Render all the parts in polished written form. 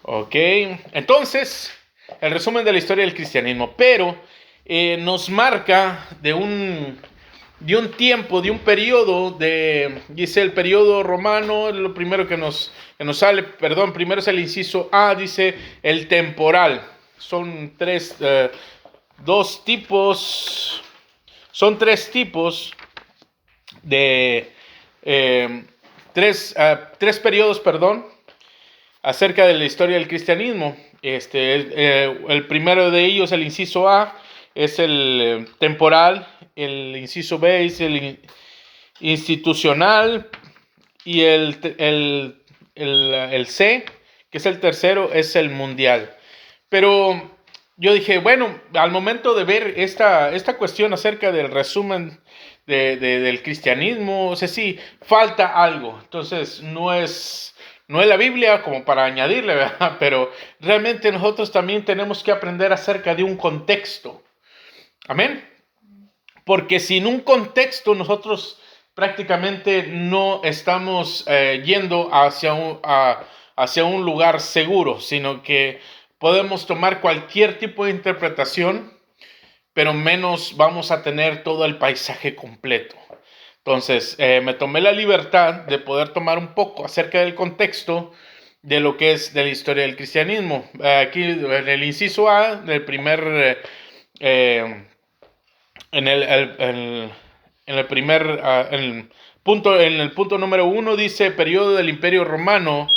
Ok, entonces, el resumen de la historia del cristianismo, pero nos marca de un tiempo, de un periodo, dice el periodo romano, lo primero que nos sale, perdón, primero es el inciso A, dice el temporal. Son tres tipos de, tres periodos, perdón, acerca de la historia del cristianismo. El primero de ellos, el inciso A, es el temporal, el inciso B es el institucional y el C, que es el tercero, es el mundial. Pero yo dije, bueno, al momento de ver esta cuestión acerca del resumen del cristianismo, o sea, sí, falta algo. Entonces, no es la Biblia como para añadirle, ¿verdad? Pero realmente nosotros también tenemos que aprender acerca de un contexto. Amén. Porque sin un contexto nosotros prácticamente no estamos yendo hacia un lugar seguro, sino que podemos tomar cualquier tipo de interpretación, pero menos vamos a tener todo el paisaje completo. Entonces, me tomé la libertad de poder tomar un poco acerca del contexto de lo que es de la historia del cristianismo. Aquí en el inciso A, del primer, en el primer, en el punto número 1 dice periodo del Imperio Romano,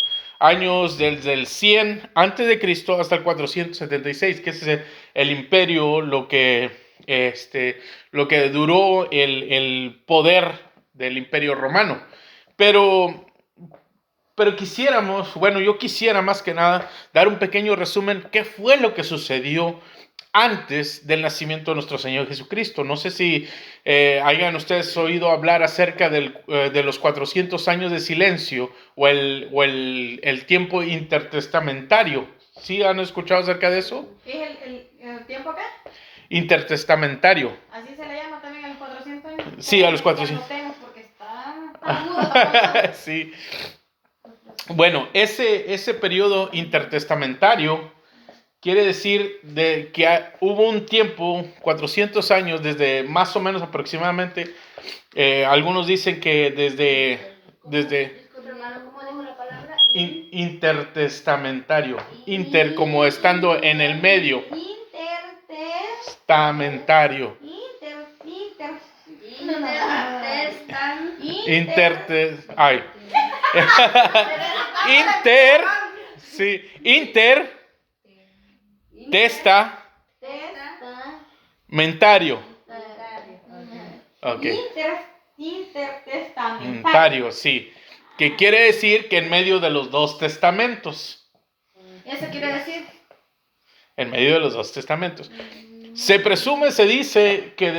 años desde el 100 antes de Cristo hasta el 476, que es el imperio, lo que duró el poder del Imperio Romano. Pero quisiéramos, bueno, yo quisiera más que nada dar un pequeño resumen, qué fue lo que sucedió antes del nacimiento de nuestro Señor Jesucristo. No sé si hayan ustedes oído hablar acerca de los 400 años de silencio o el tiempo intertestamentario. ¿Sí han escuchado acerca de eso? ¿Qué es el tiempo acá? Intertestamentario. ¿Así se le llama también a los 400 años? Sí, a los 400. Porque está Sí. Bueno, ese periodo intertestamentario quiere decir que hubo un tiempo, 400 años, desde más o menos aproximadamente, algunos dicen que desde Disculpe, hermano, ¿cómo dijo la palabra? Intertestamentario, como estando en el medio. Testamentario. Testamentario. Ok. Intertestamentario, sí. Que quiere decir que en medio de los dos testamentos. ¿Eso quiere decir? En medio de los dos testamentos. Se presume, se dice que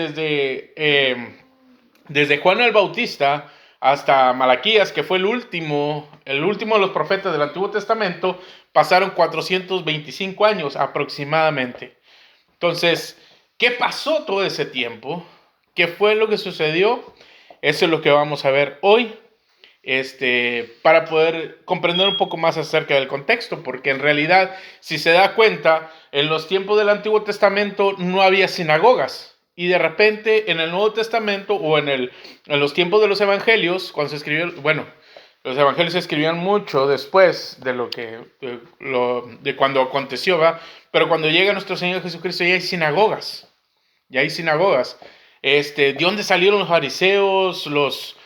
desde Juan el Bautista hasta Malaquías, que fue el último de los profetas del Antiguo Testamento, pasaron 425 años aproximadamente. Entonces, ¿qué pasó todo ese tiempo? ¿Qué fue lo que sucedió? Eso es lo que vamos a ver hoy, para poder comprender un poco más acerca del contexto, porque en realidad, si se da cuenta, en los tiempos del Antiguo Testamento no había sinagogas, y de repente en el Nuevo Testamento o en los tiempos de los evangelios, cuando se escribió, bueno, los evangelios se escribían mucho después de cuando aconteció, ¿va? Pero cuando llega nuestro Señor Jesucristo ya hay sinagogas. ¿De dónde salieron los fariseos, los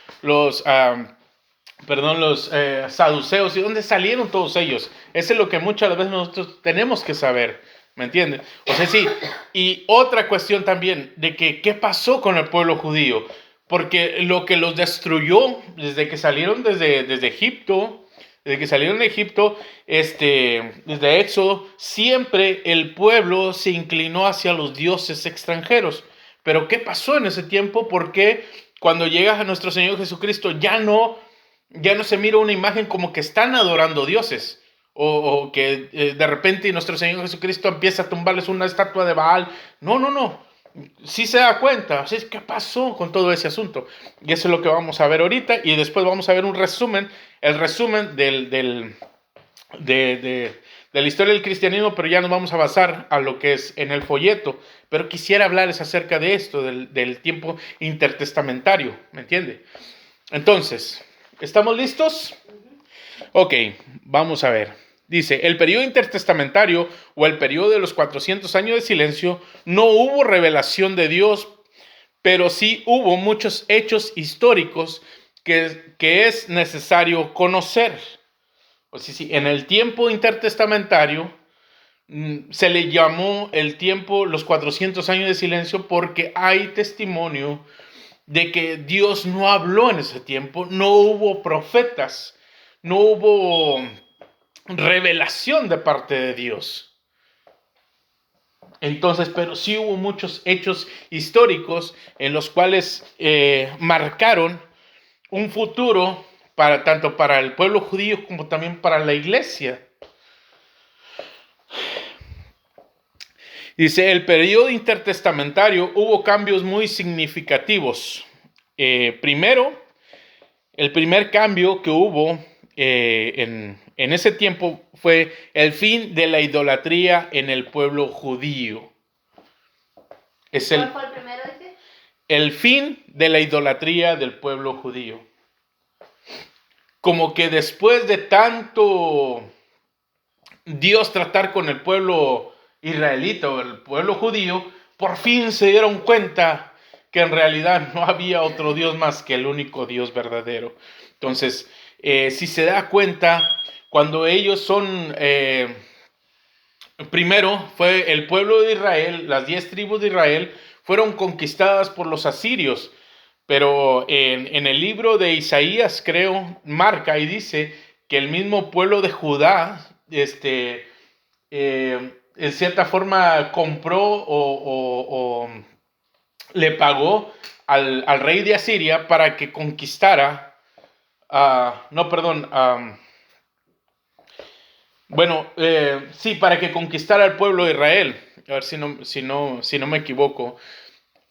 saduceos? ¿Y dónde salieron todos ellos? Eso es lo que muchas veces nosotros tenemos que saber, ¿me entienden? O sea, sí. Y otra cuestión también, de que qué pasó con el pueblo judío. Porque lo que los destruyó desde que salieron desde Egipto, desde Éxodo, siempre el pueblo se inclinó hacia los dioses extranjeros. Pero ¿qué pasó en ese tiempo? Porque cuando llega a nuestro Señor Jesucristo ya no se mira una imagen como que están adorando dioses. O que de repente nuestro Señor Jesucristo empieza a tumbarles una estatua de Baal. No. Sí se da cuenta. O sea, ¿qué pasó con todo ese asunto? Y eso es lo que vamos a ver ahorita. Y después vamos a ver el resumen de la historia del cristianismo, pero ya nos vamos a basar a lo que es en el folleto. Pero quisiera hablarles acerca de esto, del tiempo intertestamentario, ¿me entiende? Entonces, ¿estamos listos? Ok, vamos a ver. Dice, el periodo intertestamentario o el periodo de los 400 años de silencio, no hubo revelación de Dios, pero sí hubo muchos hechos históricos que es necesario conocer. O sea, sí, en el tiempo intertestamentario se le llamó el tiempo, los 400 años de silencio, porque hay testimonio de que Dios no habló en ese tiempo, no hubo profetas, no hubo revelación de parte de Dios. Entonces, pero sí hubo muchos hechos históricos en los cuales marcaron un futuro para tanto para el pueblo judío como también para la iglesia. Dice, el periodo intertestamentario hubo cambios muy significativos. Primero, el primer cambio que hubo en ese tiempo fue el fin de la idolatría en el pueblo judío. ¿Cuál fue el primero, dice? El fin de la idolatría del pueblo judío. Como que después de tanto Dios tratar con el pueblo israelita o el pueblo judío, por fin se dieron cuenta que en realidad no había otro Dios más que el único Dios verdadero. Entonces, si se da cuenta, cuando ellos son, primero fue el pueblo de Israel, las 10 tribus de Israel, fueron conquistadas por los asirios, pero en el libro de Isaías, creo, marca y dice que el mismo pueblo de Judá, en cierta forma compró o le pagó al rey de Asiria para que conquistara, sí, para que conquistara el pueblo de Israel. A ver si no me equivoco.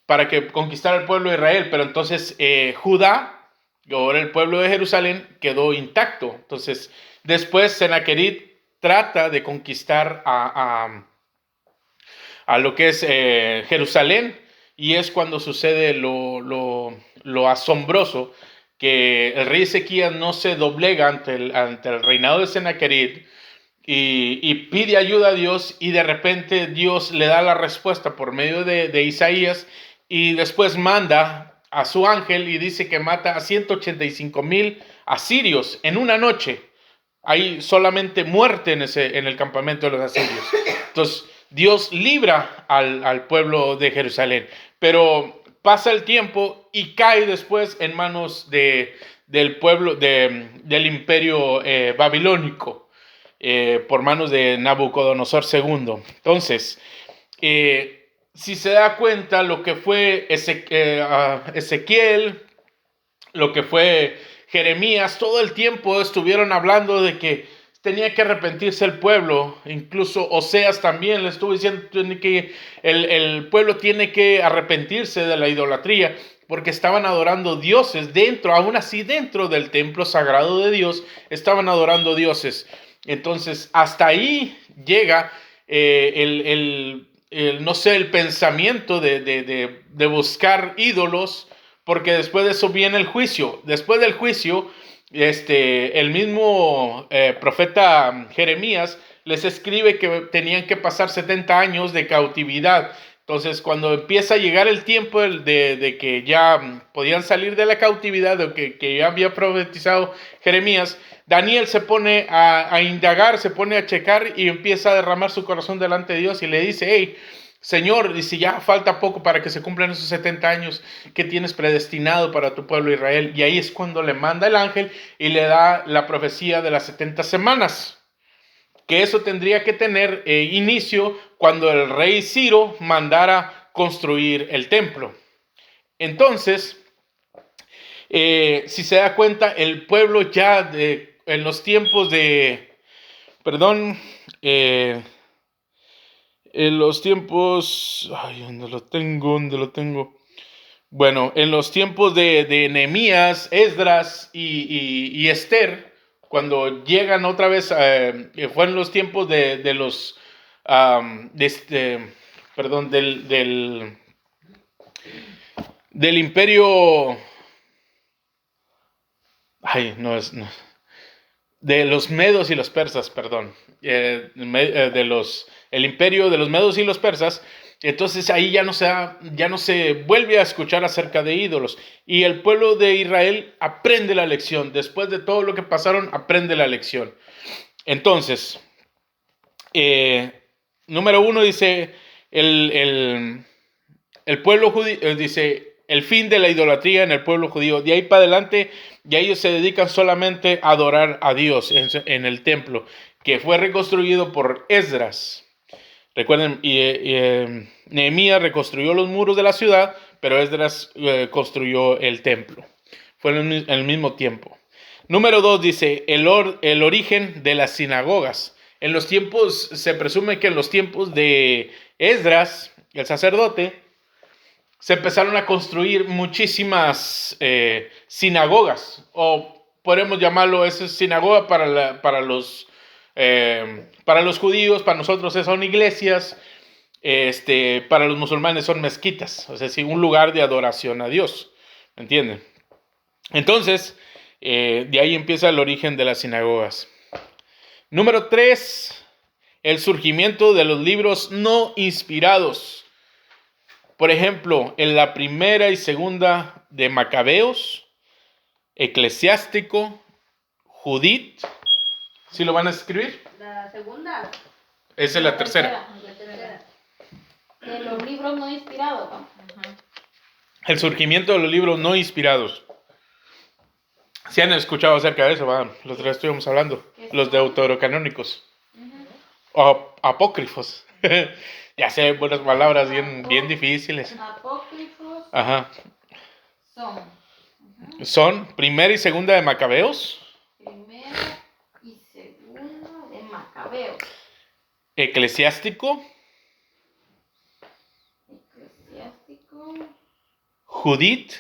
Para que conquistara el pueblo de Israel, pero entonces Judá, ahora el pueblo de Jerusalén, quedó intacto. Entonces, después Sennacherib trata de conquistar a lo que es Jerusalén, y es cuando sucede lo asombroso, que el rey Ezequías no se doblega ante el reinado de Sennacherib, y pide ayuda a Dios, y de repente Dios le da la respuesta por medio de Isaías, y después manda a su ángel y dice que mata a 185,000 asirios en una noche. Hay solamente muerte en el campamento de los asirios. Entonces Dios libra al pueblo de Jerusalén, pero pasa el tiempo y cae después en manos del pueblo del imperio babilónico, por manos de Nabucodonosor II. Entonces, si se da cuenta, lo que fue Ezequiel, lo que fue Jeremías, todo el tiempo estuvieron hablando de que tenía que arrepentirse el pueblo. Incluso Oseas también le estuvo diciendo que el pueblo tiene que arrepentirse de la idolatría, porque estaban adorando dioses dentro, aún así dentro del templo sagrado de Dios, estaban adorando dioses. Entonces, hasta ahí llega no sé, el pensamiento de buscar ídolos, porque después de eso viene el juicio. Después del juicio, el mismo profeta Jeremías les escribe que tenían que pasar 70 años de cautividad. Entonces, cuando empieza a llegar el tiempo de que ya podían salir de la cautividad, o que ya había profetizado Jeremías, Daniel se pone a indagar, se pone a checar y empieza a derramar su corazón delante de Dios y le dice, hey, Señor, y si ya falta poco para que se cumplan esos 70 años que tienes predestinado para tu pueblo Israel. Y ahí es cuando le manda el ángel y le da la profecía de las 70 semanas. Que eso tendría que tener inicio cuando el rey Ciro mandara construir el templo. Entonces, si se da cuenta, el pueblo ya en los tiempos en los tiempos, ¿dónde lo tengo? Bueno, en los tiempos de Nehemías, Esdras y Esther, cuando llegan otra vez, fueron los tiempos de los, perdón, del imperio, de los medos y los persas, perdón, el imperio de los medos y los persas. Entonces ahí ya no se vuelve a escuchar acerca de ídolos. Y el pueblo de Israel aprende la lección. Después de todo lo que pasaron, aprende la lección. Entonces, número 1 dice, el pueblo judío, dice, el fin de la idolatría en el pueblo judío. De ahí para adelante, ya ellos se dedican solamente a adorar a Dios en el templo, que fue reconstruido por Esdras. Recuerden, Nehemías reconstruyó los muros de la ciudad, pero Esdras construyó el templo. Fue en el mismo tiempo. Número 2 dice, el origen de las sinagogas. En los tiempos, se presume que en los tiempos de Esdras, el sacerdote, se empezaron a construir muchísimas sinagogas, o podemos llamarlo, es sinagoga para los judíos, para nosotros son iglesias, para los musulmanes son mezquitas, o sea, sí, un lugar de adoración a Dios, ¿me entienden? Entonces, de ahí empieza el origen de las sinagogas. Número 3, el surgimiento de los libros no inspirados. Por ejemplo, en la primera y segunda de Macabeos, Eclesiástico, Judith. ¿Sí lo van a escribir? La segunda. Esa es la tercera. La tercera. De los libros no inspirados, ¿no? Ajá. El surgimiento de los libros no inspirados. ¿Sí han escuchado acerca de eso? Los tres estuvimos hablando. Los deuterocanónicos. O apócrifos. Ya sé, buenas palabras bien difíciles. Apócrifos. Ajá. Son. Son primera y segunda de Macabeos. Primera y segunda de Macabeos. Eclesiástico. Judith.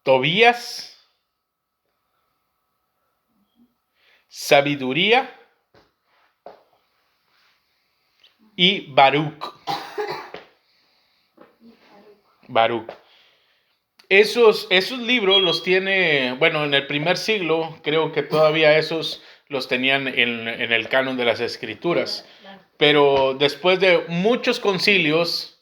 Tobías. Sabiduría. Y Baruch. Esos libros los tiene, bueno, en el primer siglo, creo que todavía esos los tenían en el canon de las escrituras. Pero después de muchos concilios,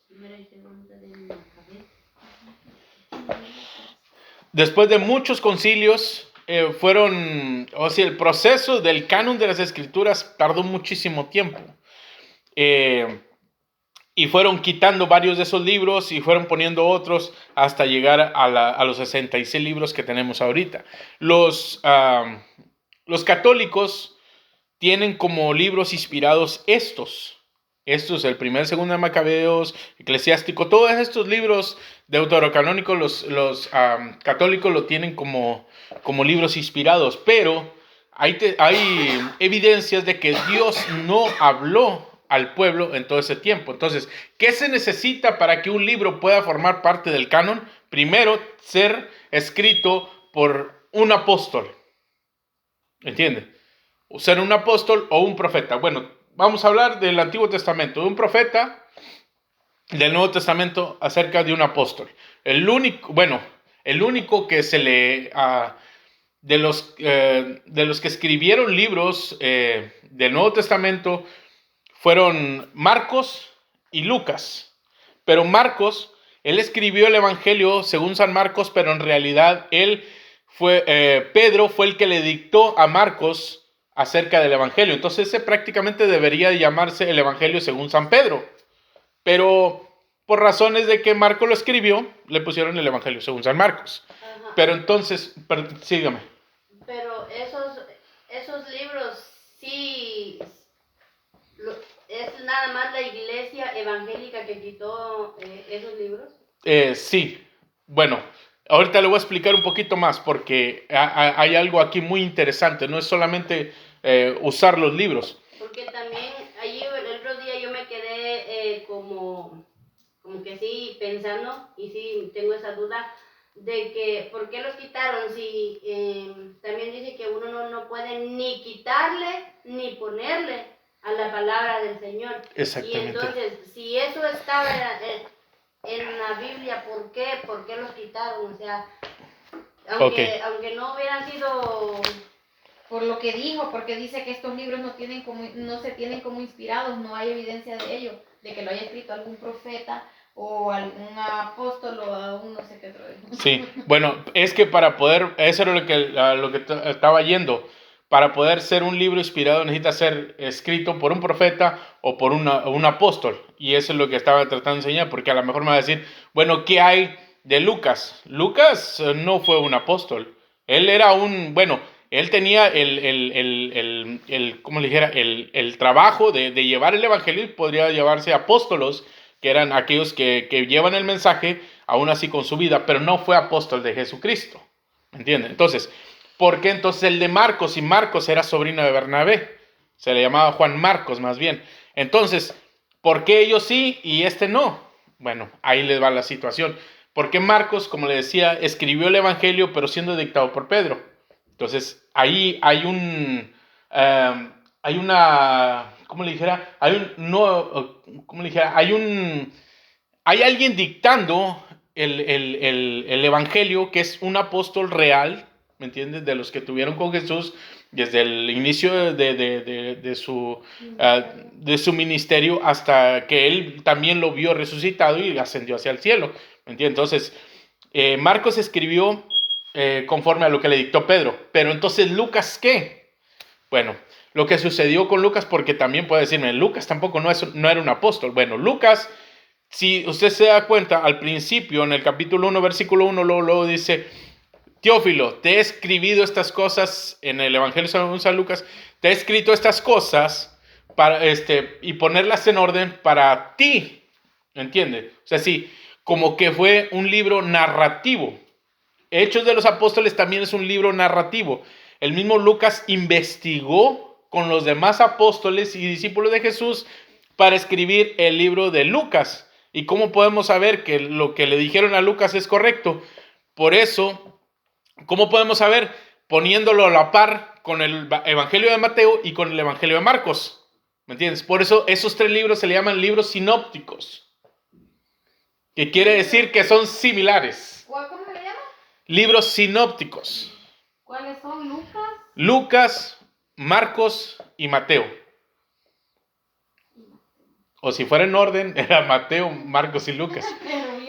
el proceso del canon de las escrituras tardó muchísimo tiempo. Y fueron quitando varios de esos libros y fueron poniendo otros hasta llegar a los 66 libros que tenemos ahorita. Los católicos tienen como libros inspirados estos, el primer, segundo de Macabeos, Eclesiástico, todos estos libros deuterocanónicos, los católicos lo tienen como libros inspirados, pero hay evidencias de que Dios no habló al pueblo en todo ese tiempo. Entonces, ¿qué se necesita para que un libro pueda formar parte del canon? Primero, ser escrito por un apóstol. ¿Entienden? O ser un apóstol o un profeta. Bueno, vamos a hablar del Antiguo Testamento, de un profeta, del Nuevo Testamento acerca de un apóstol. El único que se le... de los que escribieron libros del Nuevo Testamento fueron Marcos y Lucas. Pero Marcos, él escribió el Evangelio según San Marcos, pero en realidad Pedro fue el que le dictó a Marcos acerca del Evangelio. Entonces ese prácticamente debería llamarse el Evangelio según San Pedro. Pero por razones de que Marcos lo escribió, le pusieron el Evangelio según San Marcos. Ajá. Pero entonces, sígame. Pero esos libros sí... ¿Es nada más la iglesia evangélica que quitó esos libros? Sí. Bueno, ahorita le voy a explicar un poquito más porque hay algo aquí muy interesante. No es solamente usar los libros. Porque también allí el otro día yo me quedé como que sí pensando, y sí tengo esa duda, de que, ¿por qué los quitaron? Si también dice que uno no puede ni quitarle ni ponerle a la palabra del Señor. Exactamente. Y entonces, si eso estaba en la Biblia, ¿por qué? ¿Por qué los quitaron? O sea, aunque no hubieran sido... Por lo que dijo, porque dice que estos libros no se tienen como inspirados, no hay evidencia de ello, de que lo haya escrito algún profeta o algún apóstol o algún no sé qué otro. Sí, bueno, es que para poder, eso era lo que estaba yendo, para poder ser un libro inspirado necesita ser escrito por un profeta o por un apóstol, y eso es lo que estaba tratando de enseñar, porque a lo mejor me va a decir, bueno, ¿qué hay de Lucas? Lucas no fue un apóstol, él era él tenía ¿cómo le dijera? El trabajo de llevar el evangelio, y podría llevarse apóstolos, que eran aquellos que llevan el mensaje, aún así con su vida, pero no fue apóstol de Jesucristo. ¿Me entienden? Entonces, ¿por qué entonces el de Marcos? Y Marcos era sobrino de Bernabé. Se le llamaba Juan Marcos, más bien. Entonces, ¿por qué ellos sí y este no? Bueno, ahí les va la situación. Porque Marcos, como le decía, escribió el evangelio, pero siendo dictado por Pedro. Entonces, ahí hay una, ¿cómo le dijera? ¿Cómo le dijera? Hay alguien dictando el evangelio que es un apóstol real, ¿me entiendes? De los que tuvieron con Jesús desde el inicio de su ministerio hasta que él también lo vio resucitado y ascendió hacia el cielo, ¿me entiendes? Entonces, Marcos escribió conforme a lo que le dictó Pedro, pero entonces Lucas, ¿qué? Bueno, lo que sucedió con Lucas, porque también puede decirme, Lucas tampoco no era un apóstol. Bueno, Lucas, si usted se da cuenta, al principio, en el capítulo 1, versículo 1, luego dice, Teófilo, te he escribido estas cosas en el Evangelio según San Lucas, te he escrito estas cosas para, y ponerlas en orden para ti, ¿entiende? O sea, sí, como que fue un libro narrativo. Hechos de los Apóstoles también es un libro narrativo. El mismo Lucas investigó con los demás apóstoles y discípulos de Jesús para escribir el libro de Lucas. ¿Y cómo podemos saber que lo que le dijeron a Lucas es correcto? Por eso, ¿cómo podemos saber? Poniéndolo a la par con el Evangelio de Mateo y con el Evangelio de Marcos. ¿Me entiendes? Por eso esos tres libros se le llaman libros sinópticos, que quiere decir que son similares. ¿Cómo se le llama? Libros sinópticos. ¿Cuáles son? Lucas. Lucas, Marcos y Mateo. O si fuera en orden, era Mateo, Marcos y Lucas. Pero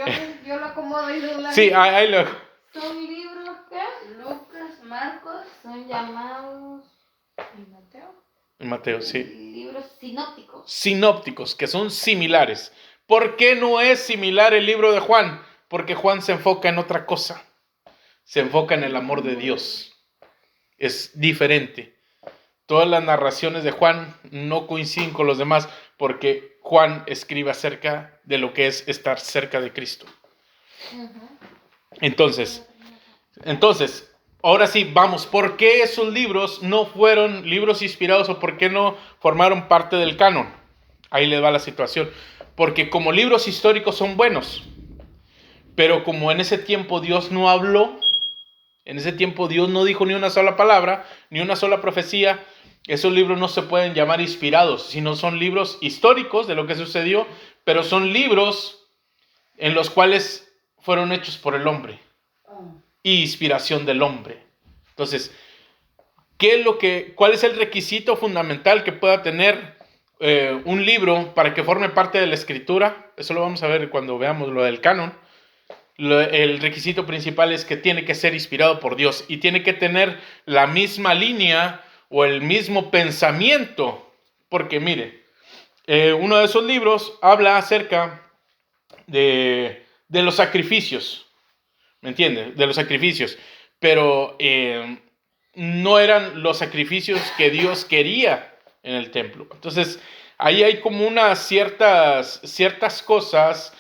yo lo acomodo y de Sí, ahí lo... Son libros que Lucas, Marcos, son llamados y Mateo. Mateo, sí. Libros sinópticos. Sinópticos, que son similares. ¿Por qué no es similar el libro de Juan? Porque Juan se enfoca en otra cosa. Se enfoca en el amor de Dios. Es diferente. Todas las narraciones de Juan no coinciden con los demás porque Juan escribe acerca de lo que es estar cerca de Cristo. Entonces, ahora sí, vamos, ¿por qué esos libros no fueron libros inspirados o por qué no formaron parte del canon? Ahí les va la situación. Porque como libros históricos son buenos, pero como en ese tiempo Dios no habló, en ese tiempo Dios no dijo ni una sola palabra, ni una sola profecía, esos libros no se pueden llamar inspirados, sino son libros históricos de lo que sucedió, pero son libros en los cuales fueron hechos por el hombre y inspiración del hombre. Entonces, ¿cuál es el requisito fundamental que pueda tener un libro para que forme parte de la escritura? Eso lo vamos a ver cuando veamos lo del canon. El requisito principal es que tiene que ser inspirado por Dios y tiene que tener la misma línea o el mismo pensamiento. Porque mire, uno de esos libros habla acerca de los sacrificios. ¿Me entiende? De los sacrificios. Pero no eran los sacrificios que Dios quería en el templo. Entonces, ahí hay como unas ciertas cosas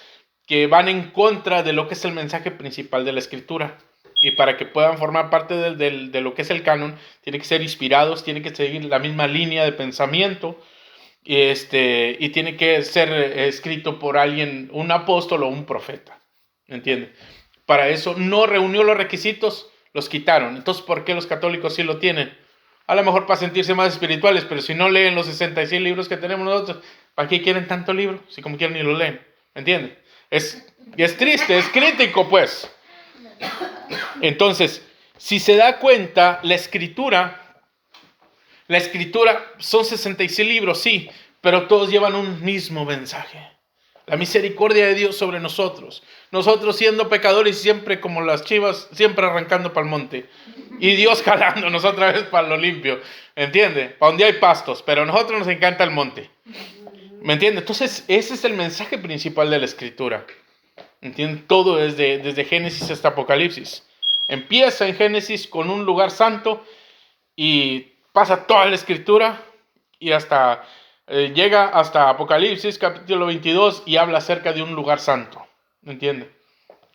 que van en contra de lo que es el mensaje principal de la Escritura. Y para que puedan formar parte de lo que es el canon, tienen que ser inspirados, tienen que seguir la misma línea de pensamiento, y tiene que ser escrito por alguien, un apóstol o un profeta. ¿Entiendes? para eso, no reunió los requisitos, los quitaron. Entonces, ¿por qué los católicos sí lo tienen? A lo mejor para sentirse más espirituales, pero si no leen los 66 libros que tenemos nosotros, ¿para qué quieren tanto libro? Si como quieren ni lo leen, ¿me entienden? Es triste, es crítico, pues. Entonces, si se da cuenta, la escritura son 66 libros, sí, pero todos llevan un mismo mensaje. La misericordia de Dios sobre nosotros. Nosotros siendo pecadores siempre como las chivas, siempre arrancando para el monte. Y Dios jalándonos otra vez para lo limpio. ¿Entiende? Para donde hay pastos. Pero a nosotros nos encanta el monte. ¿Me entiende? Entonces ese es el mensaje principal de la Escritura. ¿Entiende? Todo desde Génesis hasta Apocalipsis. Empieza en Génesis con un lugar santo y pasa toda la Escritura y hasta... llega hasta Apocalipsis capítulo 22 y habla acerca de un lugar santo. ¿Me entiende?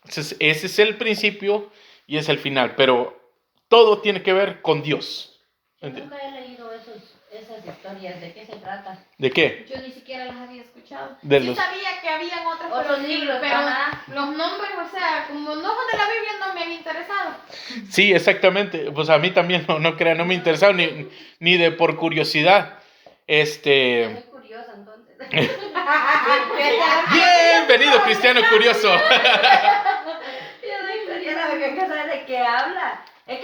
Entonces, ese es el principio y es el final. Pero todo tiene que ver con Dios. Nunca he leído esas historias. ¿De qué se trata? ¿De qué? Yo ni siquiera las había escuchado. De Sí los... sabía que habían otros Otros libros, pero ajá. los nombres, o sea, como no son de la Biblia, no me han interesado. Sí, exactamente. Pues a mí también no crean, no me interesaba ni de por curiosidad. Soy curiosa, entonces. Bienvenido, cristiano curioso. Yo soy curiosa porque no sabe de qué habla. Es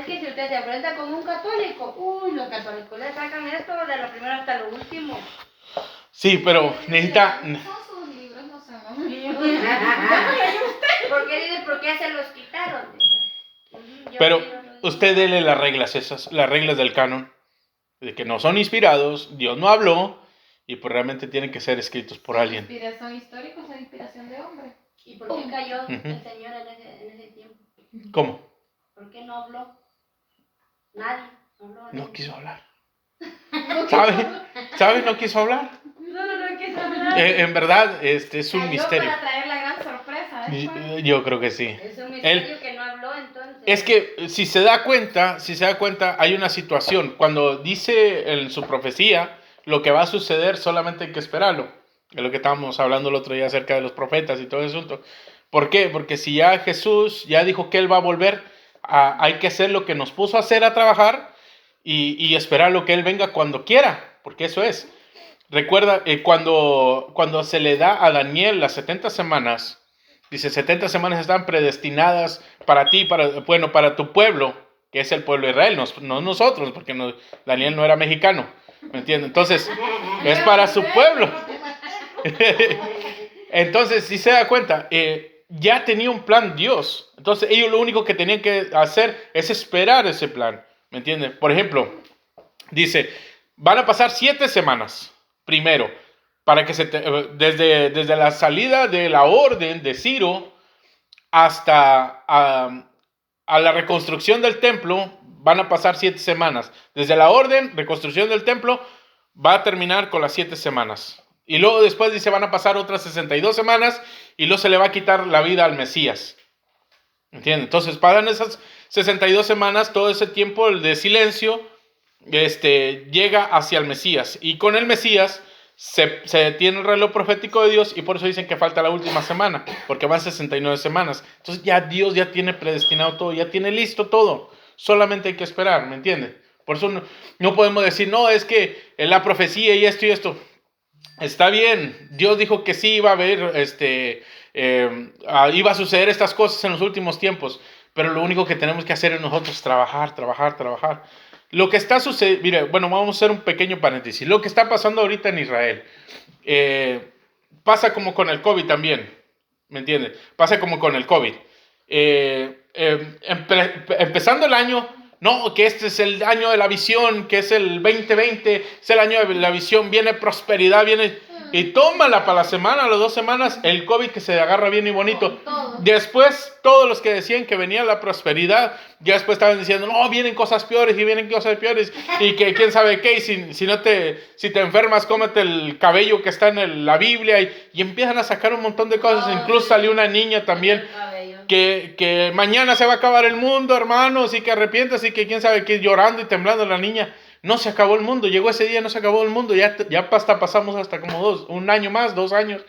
que si usted se enfrenta con un católico, los católicos le sacan esto de lo primero hasta lo último. Sí, pero necesita... Son sus libros, no son los míos. ¿Por qué se los quitaron? Pero usted dele las reglas esas, las reglas del canon, de que no son inspirados, Dios no habló, y pues realmente tienen que ser escritos por alguien. Son históricos, son inspiración de hombre. ¿Y por qué cayó el Señor en ese tiempo? ¿Cómo? ¿Por qué no habló? Nadie habló. No quiso hablar. ¿Sabe? No quiso hablar. No quiso hablar. En verdad, es un Cayó misterio. para traer la gran sorpresa. Yo creo que sí. Es un misterio que no habló entonces. Es que si se da cuenta, hay una situación. Cuando dice en su profecía lo que va a suceder, solamente hay que esperarlo. Es lo que estábamos hablando el otro día acerca de los profetas y todo ese asunto. ¿Por qué? Porque si ya Jesús ya dijo que Él va a volver, hay que hacer lo que nos puso a hacer, a trabajar y esperar lo que Él venga cuando quiera, porque eso es. Recuerda, cuando se le da a Daniel las 70 semanas, dice 70 semanas están predestinadas para ti, para tu pueblo, que es el pueblo de Israel, no nosotros, porque Daniel no era mexicano, ¿me entiendes? Entonces, es para su pueblo. Entonces, si se da cuenta, ya tenía un plan Dios. Entonces, ellos lo único que tenían que hacer es esperar ese plan, ¿me entiendes? Por ejemplo, dice, van a pasar 7 semanas, primero, para que desde la salida de la orden de Ciro hasta a la reconstrucción del templo, van a pasar 7 semanas. Desde la orden, reconstrucción del templo, va a terminar con las 7 semanas. Y luego después dice, van a pasar otras 62 semanas y luego se le va a quitar la vida al Mesías. ¿Entienden? Entonces, pasan esas 62 semanas, todo ese tiempo de silencio, llega hacia el Mesías. Y con el Mesías se detiene el reloj profético de Dios y por eso dicen que falta la última semana, porque van 69 semanas. Entonces ya Dios ya tiene predestinado todo, ya tiene listo todo. Solamente hay que esperar, ¿me entienden? Por eso no podemos decir, no, es que la profecía y esto. Está bien, Dios dijo que sí iba a haber, iba a suceder estas cosas en los últimos tiempos, pero lo único que tenemos que hacer es nosotros trabajar. Lo que está sucediendo, mire, bueno, vamos a hacer un pequeño paréntesis. Lo que está pasando ahorita en Israel, pasa como con el COVID también, ¿me entiende? Pasa como con el COVID. Empezando el año, no, que este es el año de la visión, que es el 2020, es el año de la visión, viene prosperidad, y tómala para la semana, las 2 semanas, el COVID que se agarra bien y bonito. Después, todos los que decían que venía la prosperidad, ya después estaban diciendo, no, vienen cosas peores, y que quién sabe qué, y si te enfermas, cómete el cabello que está en la Biblia, y empiezan a sacar un montón de cosas. Incluso salió una niña también, que mañana se va a acabar el mundo, hermanos, y que arrepientas, y que quién sabe qué, llorando y temblando la niña. No se acabó el mundo, llegó ese día, no se acabó el mundo, ya hasta pasamos hasta como un año más, 2 años,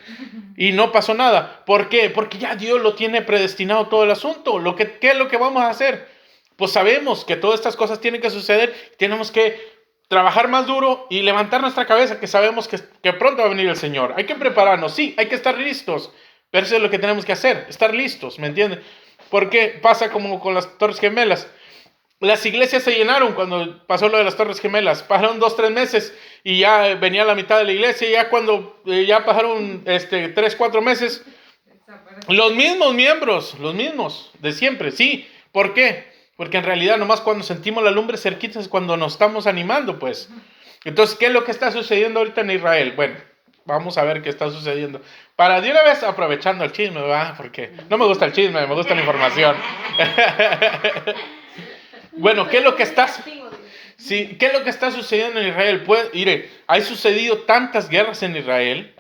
y no pasó nada. ¿Por qué? Porque ya Dios lo tiene predestinado todo el asunto. ¿Qué es lo que vamos a hacer? Pues sabemos que todas estas cosas tienen que suceder, tenemos que trabajar más duro y levantar nuestra cabeza, que sabemos que pronto va a venir el Señor. Hay que prepararnos, sí, hay que estar listos, pero eso es lo que tenemos que hacer, estar listos, ¿me entienden? Porque pasa como con las Torres Gemelas. Las iglesias se llenaron cuando pasó lo de las Torres Gemelas. Pasaron 2-3 meses y ya venía la mitad de la iglesia. Y ya cuando ya pasaron 3-4 meses, los mismos miembros, los mismos de siempre. Sí, ¿por qué? Porque en realidad nomás cuando sentimos la lumbre cerquita es cuando nos estamos animando, pues. Entonces, ¿qué es lo que está sucediendo ahorita en Israel? Bueno, vamos a ver qué está sucediendo. Para de una vez aprovechando el chisme, ¿verdad? Porque no me gusta el chisme, me gusta la información. Bueno, ¿qué es lo que está sucediendo en Israel? Pues, mire, han sucedido tantas guerras en Israel,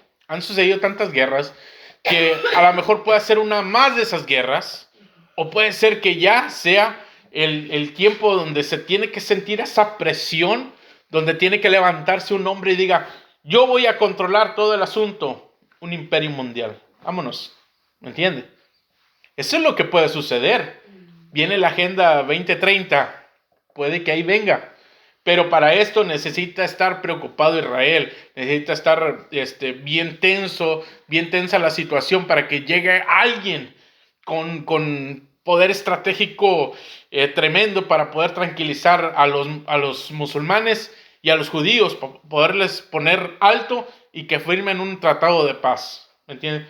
que a lo mejor puede ser una más de esas guerras, o puede ser que ya sea el tiempo donde se tiene que sentir esa presión, donde tiene que levantarse un hombre y diga, yo voy a controlar todo el asunto, un imperio mundial. Vámonos, ¿me entiende? Eso es lo que puede suceder. Viene la Agenda 2030, puede que ahí venga, pero para esto necesita estar preocupado Israel, necesita estar bien tensa la situación para que llegue alguien con poder estratégico tremendo para poder tranquilizar a los musulmanes y a los judíos, poderles poner alto y que firmen un tratado de paz, ¿me entiendes?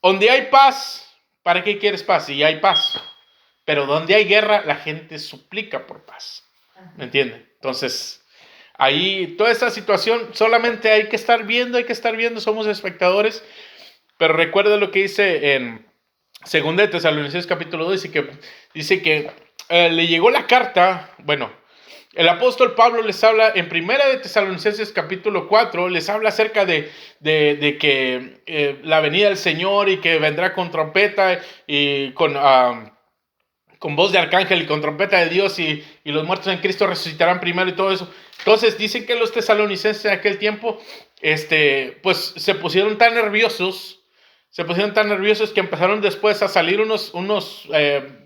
Donde hay paz, ¿para qué quieres paz? Si hay paz. Pero donde hay guerra, la gente suplica por paz. ¿Me entienden? Entonces, ahí toda esta situación solamente hay que estar viendo, somos espectadores. Pero recuerda lo que dice en 2 de Tesalonicenses capítulo 2, dice que le llegó la carta, bueno, el apóstol Pablo les habla en 1 de Tesalonicenses capítulo 4, les habla acerca de que la venida del Señor y que vendrá con trompeta y con voz de arcángel y con trompeta de Dios y los muertos en Cristo resucitarán primero y todo eso. Entonces dicen que los tesalonicenses en aquel tiempo pues se pusieron tan nerviosos que empezaron después a salir unos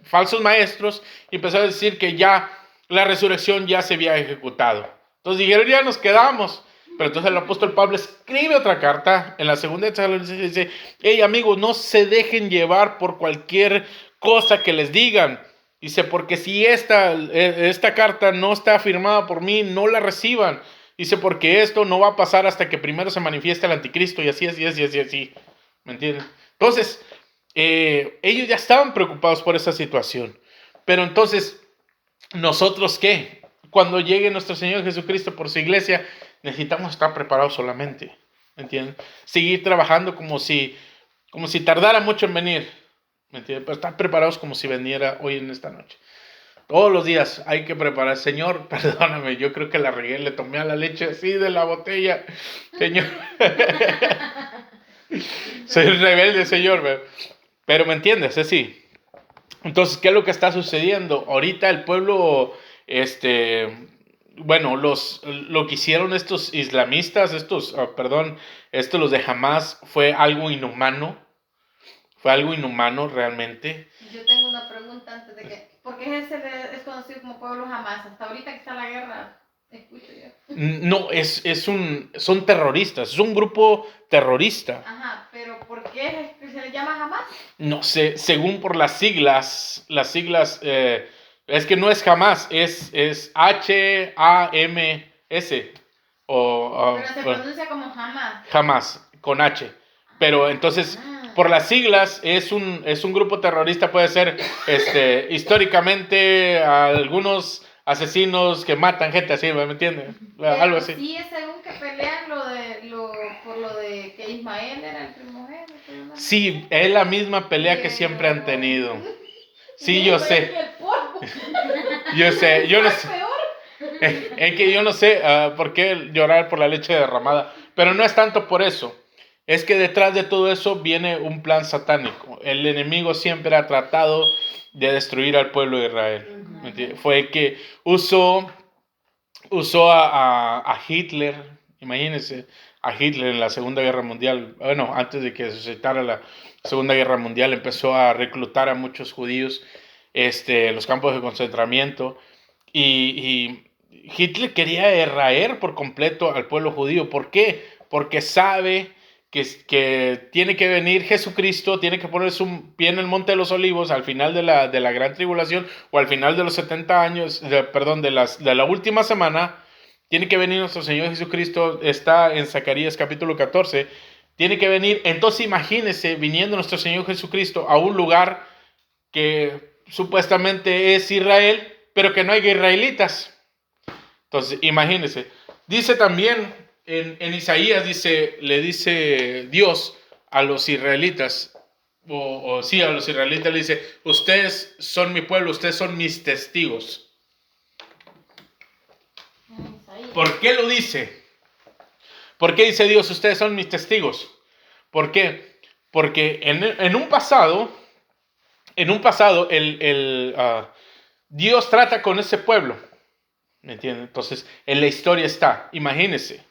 falsos maestros y empezaron a decir que ya la resurrección ya se había ejecutado. Entonces dijeron, ya nos quedamos. Pero entonces el apóstol Pablo escribe otra carta en la 2 de Tesalonicenses y dice, hey amigos, no se dejen llevar por cualquier cosa que les digan. Dice, porque si esta carta no está firmada por mí, no la reciban. Dice, porque esto no va a pasar hasta que primero se manifieste el anticristo y así. ¿Me entienden? Entonces, ellos ya estaban preocupados por esa situación. Pero entonces, ¿nosotros qué? Cuando llegue nuestro Señor Jesucristo por su iglesia, necesitamos estar preparados solamente. ¿Me entienden? Seguir trabajando como si tardara mucho en venir. ¿Me entiendes? Pero estar preparados como si viniera hoy en esta noche. Todos los días hay que preparar. Señor, perdóname, yo creo que la regué, le tomé a la leche así de la botella. Señor. Soy rebelde, Señor. Pero ¿me entiendes? Es así. Entonces, ¿qué es lo que está sucediendo? Ahorita el pueblo, bueno, lo que hicieron estos islamistas, los de Hamas, fue algo inhumano. Fue algo inhumano realmente. Yo tengo una pregunta antes de que... ¿Por qué ese es conocido como pueblo Hamas? Hasta ahorita que está la guerra, escucho yo. No, son terroristas, es un grupo terrorista. Ajá, pero ¿por qué se le llama Hamas? No sé, según por las siglas, es que no es Hamas, es H-A-M-S. Pero se pronuncia como Hamas. Hamas, con H. Pero entonces... Por las siglas, es un grupo terrorista, puede ser históricamente algunos asesinos que matan gente así, ¿me entiendes? Algo así. Sí, es según que pelean por lo de que Ismael era el primogénito. Sí, es la misma pelea que siempre han tenido. Sí, yo sé. Yo no sé. Es que yo no sé por qué llorar por la leche derramada, pero no es tanto por eso. Es que detrás de todo eso viene un plan satánico. El enemigo siempre ha tratado de destruir al pueblo de Israel. Fue el que usó usó a Hitler, imagínense, a Hitler en la Segunda Guerra Mundial. Bueno, antes de que se suscitara la Segunda Guerra Mundial, empezó a reclutar a muchos judíos en los campos de concentramiento. Y Hitler quería erraer por completo al pueblo judío. ¿Por qué? Porque sabe que tiene que venir Jesucristo, tiene que poner su pie en el Monte de los Olivos al final de la gran tribulación, o al final de los 70 años, de la última semana, tiene que venir nuestro Señor Jesucristo. Está en Zacarías capítulo 14, tiene que venir. Entonces imagínense viniendo nuestro Señor Jesucristo a un lugar que supuestamente es Israel, pero que no hay israelitas. Entonces imagínense, dice también en Isaías, le dice Dios a los israelitas, sí, a los israelitas le dice: ustedes son mi pueblo, ustedes son mis testigos. ¿Por qué lo dice? ¿Por qué dice Dios: ustedes son mis testigos? ¿Por qué? Porque en un pasado, Dios trata con ese pueblo, ¿me entienden? Entonces, en la historia está, imagínense,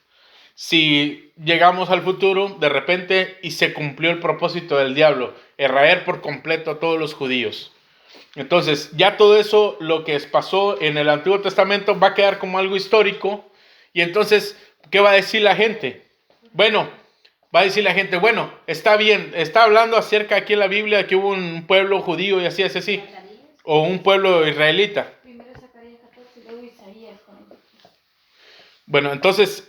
si llegamos al futuro de repente y se cumplió el propósito del diablo, erraer por completo a todos los judíos. Entonces, ya todo eso, lo que pasó en el Antiguo Testamento, va a quedar como algo histórico. Y entonces, ¿qué va a decir la gente? Bueno, está bien, está hablando acerca aquí en la Biblia que hubo un pueblo judío y así, o un pueblo israelita. Primero Zacarías 14 y luego Isaías. Bueno, entonces,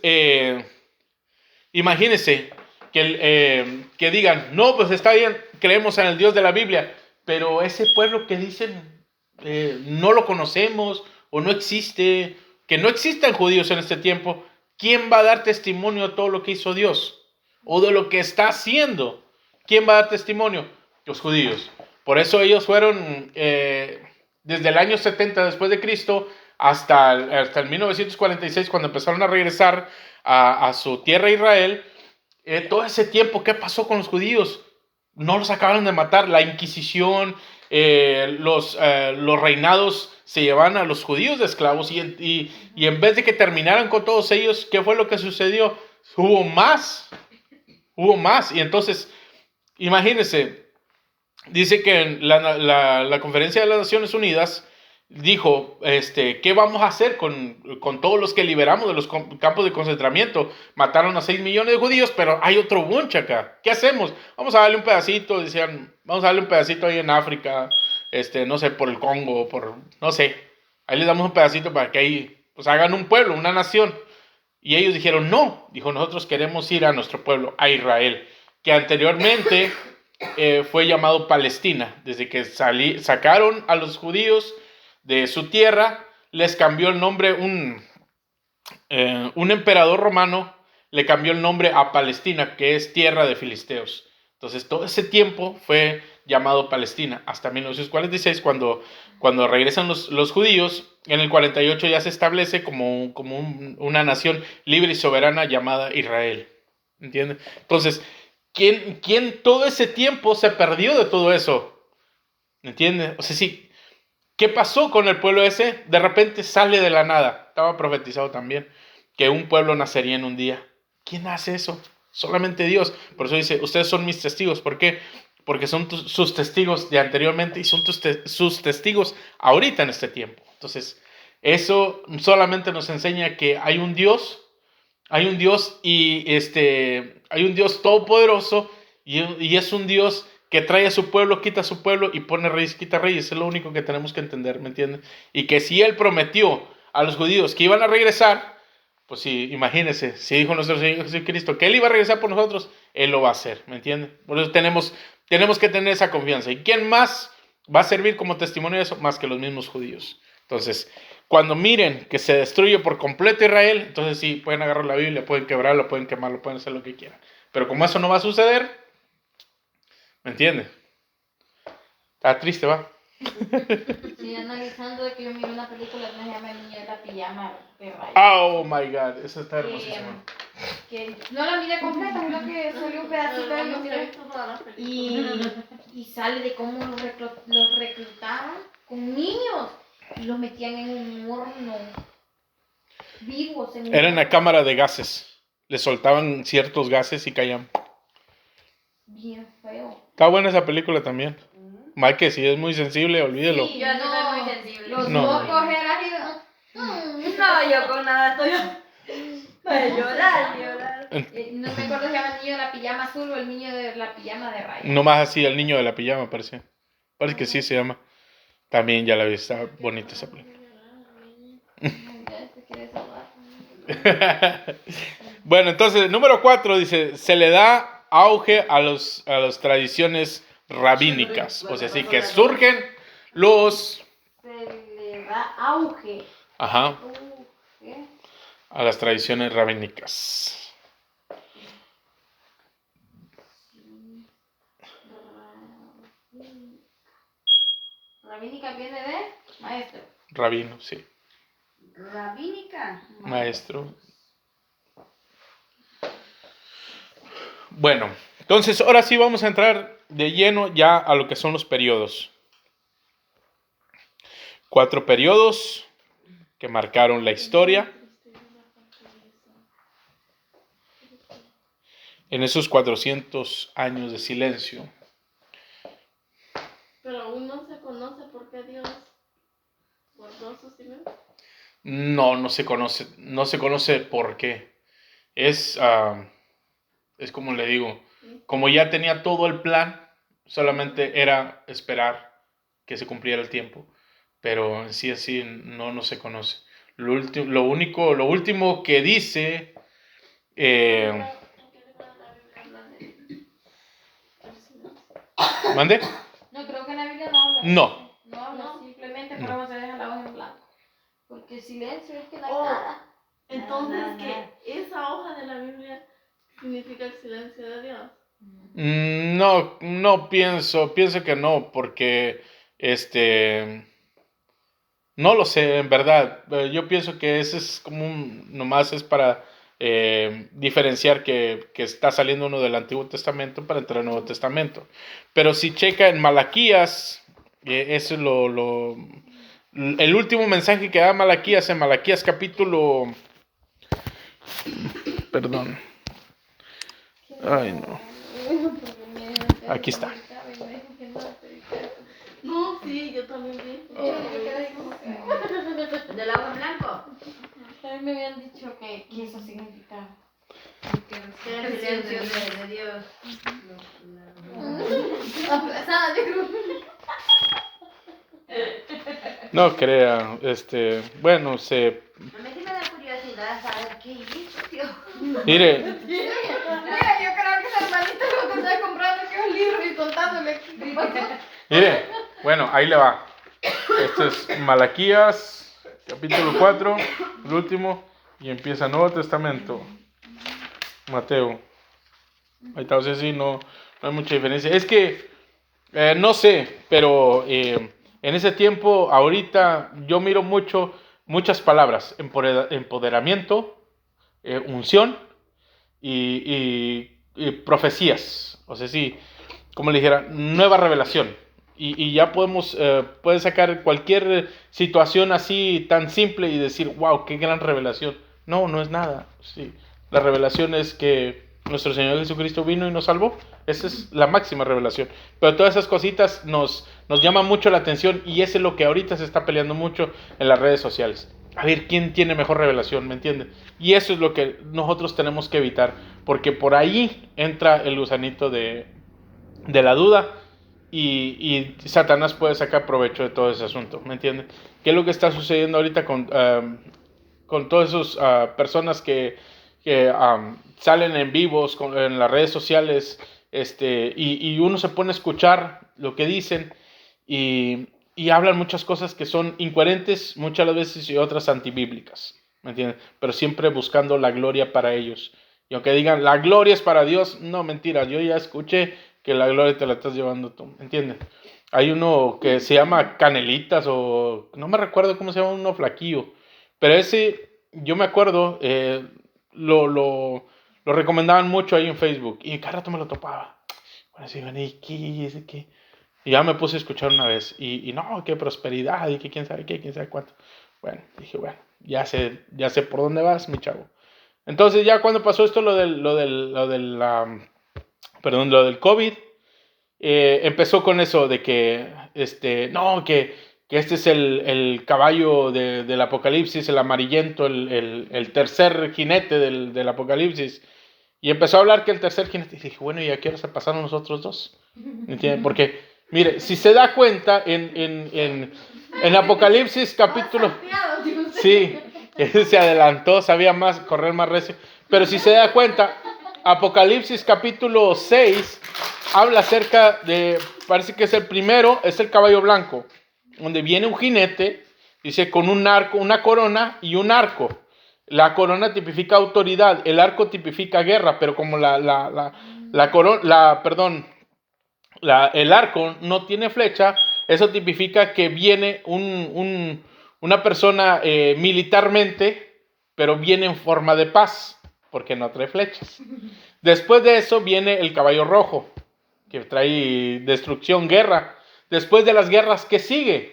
imagínense que digan: no, pues está bien, creemos en el Dios de la Biblia, pero ese pueblo que dicen no lo conocemos, o no existe, que no existan judíos en este tiempo. ¿Quién va a dar testimonio de todo lo que hizo Dios? O de lo que está haciendo. ¿Quién va a dar testimonio? Los judíos. Por eso ellos fueron desde el año 70 después de Cristo hasta el 1946, cuando empezaron a regresar a su tierra Israel. Todo ese tiempo, ¿qué pasó con los judíos? No los acabaron de matar. La Inquisición, los reinados se llevaban a los judíos de esclavos, y en vez de que terminaran con todos ellos, ¿qué fue lo que sucedió? Hubo más. Y entonces, imagínense, dice que en la Conferencia de las Naciones Unidas dijo, ¿qué vamos a hacer con todos los que liberamos de los campos de concentramiento? Mataron a 6 millones de judíos, pero hay otro bunch acá. ¿Qué hacemos? Vamos a darle un pedacito, decían, vamos a darle un pedacito ahí en África, no sé, por el Congo, no sé. Ahí les damos un pedacito para que ahí, pues, hagan un pueblo, una nación. Y ellos dijeron: no, nosotros queremos ir a nuestro pueblo, a Israel, que anteriormente fue llamado Palestina. Desde que sacaron a los judíos de su tierra, les cambió el nombre, un emperador romano le cambió el nombre a Palestina, que es tierra de filisteos. Entonces todo ese tiempo fue llamado Palestina, hasta 1946, cuando regresan los judíos. En el 48 ya se establece como una nación libre y soberana llamada Israel. ¿Entienden? Entonces, ¿quién todo ese tiempo se perdió de todo eso? ¿Entiendes? O sea, sí. ¿Qué pasó con el pueblo ese? De repente sale de la nada. Estaba profetizado también que un pueblo nacería en un día. ¿Quién hace eso? Solamente Dios. Por eso dice: ustedes son mis testigos. ¿Por qué? Porque son sus testigos de anteriormente y son sus testigos ahorita en este tiempo. Entonces, eso solamente nos enseña que hay un Dios y hay un Dios todopoderoso, y es un Dios que trae a su pueblo, quita a su pueblo y pone reyes, quita reyes. Es lo único que tenemos que entender, ¿me entienden? Y que si Él prometió a los judíos que iban a regresar, pues sí, imagínense, si dijo nuestro Señor Jesucristo que Él iba a regresar por nosotros, Él lo va a hacer, ¿me entienden? Por eso tenemos que tener esa confianza. ¿Y quién más va a servir como testimonio de eso? Más que los mismos judíos. Entonces, cuando miren que se destruye por completo Israel, entonces sí, pueden agarrar la Biblia, pueden quebrarla, pueden quemarla, pueden hacer lo que quieran. Pero como eso no va a suceder, ¿me entiendes? Está triste, ¿va? Sí, analizando de que yo miré una película que se llama El niño de la pijama de Ryan. Oh my God, eso está hermosísimo. Que no la miré completa, sino que salió un pedacito de lo miré. Y sale de cómo los reclutaban con niños y los metían en un horno. vivos en Era una cámara de gases. Le soltaban ciertos gases y caían. Bien feo. Está buena esa película también. Mike, si es muy sensible, olvídelo. Sí, yo sí soy muy sensible. Los No. locos eran No, yo con nada estoy. Para llorar. no me acuerdo si se llama el niño de la pijama azul o el niño de la pijama de raya. Nomás así, el niño de la pijama, parece. Parece que sí se llama. También ya la vi, está bonita esa película. Ya te quieres ahogar. Bueno, entonces, número 4 dice, se le da auge a las tradiciones rabínicas. O sea, sí que surgen los... Se le da auge. Ajá, ¿Qué? a las tradiciones rabínicas. Rabínica viene de maestro. Rabino, sí. Rabínica. Maestro. Bueno, entonces ahora sí vamos a entrar de lleno ya a lo que son los periodos. 4 periodos que marcaron la historia. En esos 400 años de silencio. Pero aún no se conoce por qué Dios guardó su silencio. No se conoce por qué. Es como le digo, como ya tenía todo el plan, solamente era esperar que se cumpliera el tiempo. Pero en sí así no se conoce. Lo último que dice... ¿Mande? No, creo que la Biblia no habla. No. No habla, simplemente No. por eso se deja la hoja en blanco. Porque el silencio es que no hay Oh. nada. Entonces, Nada. que esa hoja de la Biblia significa el silencio de Dios. No pienso que no, porque no lo sé, en verdad. Yo pienso que ese es como nomás es para diferenciar que está saliendo uno del Antiguo Testamento para entrar al Nuevo Testamento. Pero si checa en Malaquías, eso es el último mensaje que da Malaquías en Malaquías capítulo... Perdón. Ay, no. Aquí está. No, sí, yo también vi. ¿Del agua en blanco? A mí me habían dicho que eso significaba. Que era el silencio de Dios. Aplazada, yo creo. No crea, bueno, A mí sí me da curiosidad saber qué hizo Dios. mire, Mira, yo creo que esa hermanita lo que está comprando que es un libro y contándole qué pasó. mire, bueno, ahí le va. Este es Malaquías, capítulo 4, el último, y empieza Nuevo Testamento, Mateo. Ahí está, o sea, sí, no hay mucha diferencia. Es que, no sé, pero en ese tiempo, ahorita, yo miro muchas palabras, empoderamiento, unción y profecías. O sea, sí, como le dijera, nueva revelación. Y ya pueden sacar cualquier situación así tan simple y decir, wow, qué gran revelación. No es nada. Sí. La revelación es que nuestro Señor Jesucristo vino y nos salvó. Esa es la máxima revelación. Pero todas esas cositas nos llaman mucho la atención y eso es lo que ahorita se está peleando mucho en las redes sociales. A ver quién tiene mejor revelación, ¿me entienden? Y eso es lo que nosotros tenemos que evitar, porque por ahí entra el gusanito de la duda y Satanás puede sacar provecho de todo ese asunto, ¿me entienden? ¿Qué es lo que está sucediendo ahorita con todas esas personas que salen en vivos en las redes sociales y uno se pone a escuchar lo que dicen y hablan muchas cosas que son incoherentes muchas veces y otras antibíblicas, ¿me entienden? Pero siempre buscando la gloria para ellos. Y aunque digan, la gloria es para Dios, no, mentira, yo ya escuché que la gloria te la estás llevando tú, ¿me entiendes? Hay uno que se llama Canelitas o no me recuerdo cómo se llama, uno flaquillo, pero ese, yo me acuerdo, lo recomendaban mucho ahí en Facebook y cada rato me lo topaba. Bueno, así, ¿qué? Y ya me puse a escuchar una vez y no, qué prosperidad y que quién sabe qué, quién sabe cuánto. Bueno, dije, bueno, ya sé por dónde vas, mi chavo. Entonces ya cuando pasó esto, lo del COVID, empezó con eso de que, que este es el caballo del Apocalipsis, el amarillento, el tercer jinete del Apocalipsis. Y empezó a hablar que el tercer jinete, y dije, bueno, ¿y a qué hora se pasaron los otros dos? ¿Entiendes? Porque, mire, si se da cuenta, en Apocalipsis capítulo... Sí, se adelantó, sabía más, correr más recio. Pero si se da cuenta, Apocalipsis capítulo 6 habla acerca de, parece que es el primero, es el caballo blanco, donde viene un jinete, dice, con un arco, una corona y un arco. La corona tipifica autoridad, el arco tipifica guerra, pero como el arco no tiene flecha, eso tipifica que viene una persona militarmente, pero viene en forma de paz, porque no trae flechas. Después de eso viene el caballo rojo, que trae destrucción, guerra. Después de las guerras, ¿qué sigue?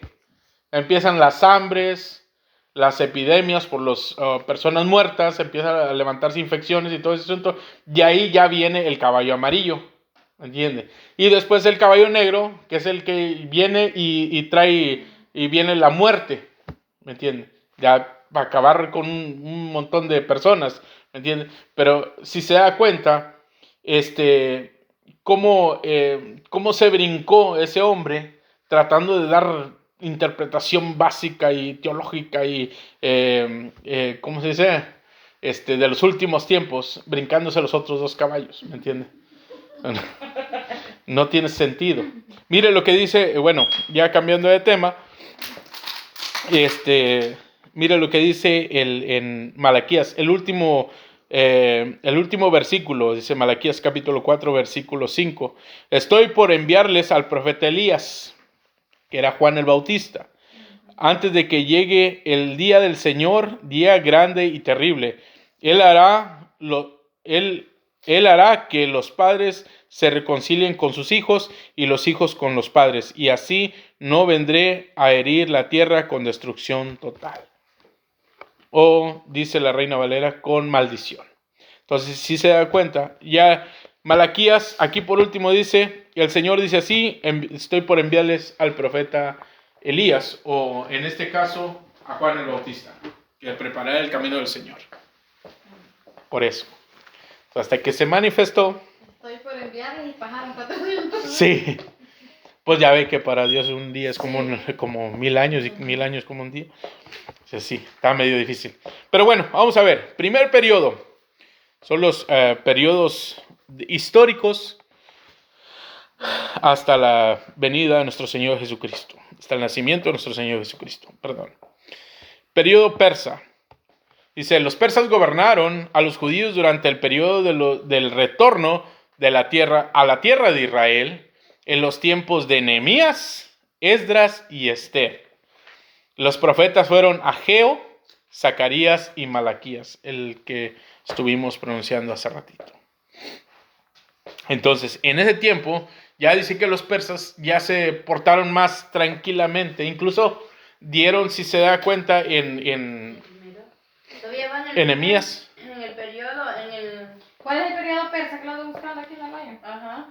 Empiezan las hambres, las epidemias por las personas muertas, empiezan a levantarse infecciones y todo ese asunto. Y ahí ya viene el caballo amarillo, ¿entiende? Y después el caballo negro, que es el que viene y trae, y viene la muerte, ¿me entiende? Ya va a acabar con un montón de personas, ¿me entiende? Pero si se da cuenta, cómo se brincó ese hombre tratando de dar interpretación básica y teológica y, ¿cómo se dice? De los últimos tiempos, brincándose los otros dos caballos, ¿me entiende? No tiene sentido. Mire lo que dice, bueno, ya cambiando de tema, mire lo que dice en Malaquías, el último versículo, dice Malaquías capítulo 4, versículo 5. Estoy por enviarles al profeta Elías, que era Juan el Bautista, antes de que llegue el día del Señor, día grande y terrible. Él hará que los padres se reconcilien con sus hijos y los hijos con los padres, y así no vendré a herir la tierra con destrucción total. O, dice la Reina Valera, con maldición. Entonces, si se da cuenta, ya Malaquías, aquí por último dice, el Señor dice así, estoy por enviarles al profeta Elías, o en este caso, a Juan el Bautista, que preparará el camino del Señor. Por eso. Hasta que se manifestó. Estoy por enviarles y pasaron 400. Sí. Pues ya ve que para Dios un día es como 1000 años y 1000 años como un día. O sea, sí, está medio difícil. Pero bueno, vamos a ver. Primer periodo. Son los periodos históricos hasta la venida de nuestro Señor Jesucristo. Hasta el nacimiento de nuestro Señor Jesucristo. Perdón. Periodo persa. Dice, los persas gobernaron a los judíos durante el periodo del retorno de la tierra a la tierra de Israel en los tiempos de Nehemías, Esdras y Esther. Los profetas fueron Ageo, Zacarías y Malaquías, el que estuvimos pronunciando hace ratito. Entonces, en ese tiempo, ya dice que los persas ya se portaron más tranquilamente, incluso dieron, si se da cuenta, en Nehemías. En el periodo, ¿Cuál es el periodo persa que lo ando buscando aquí en la Biblia? Ajá.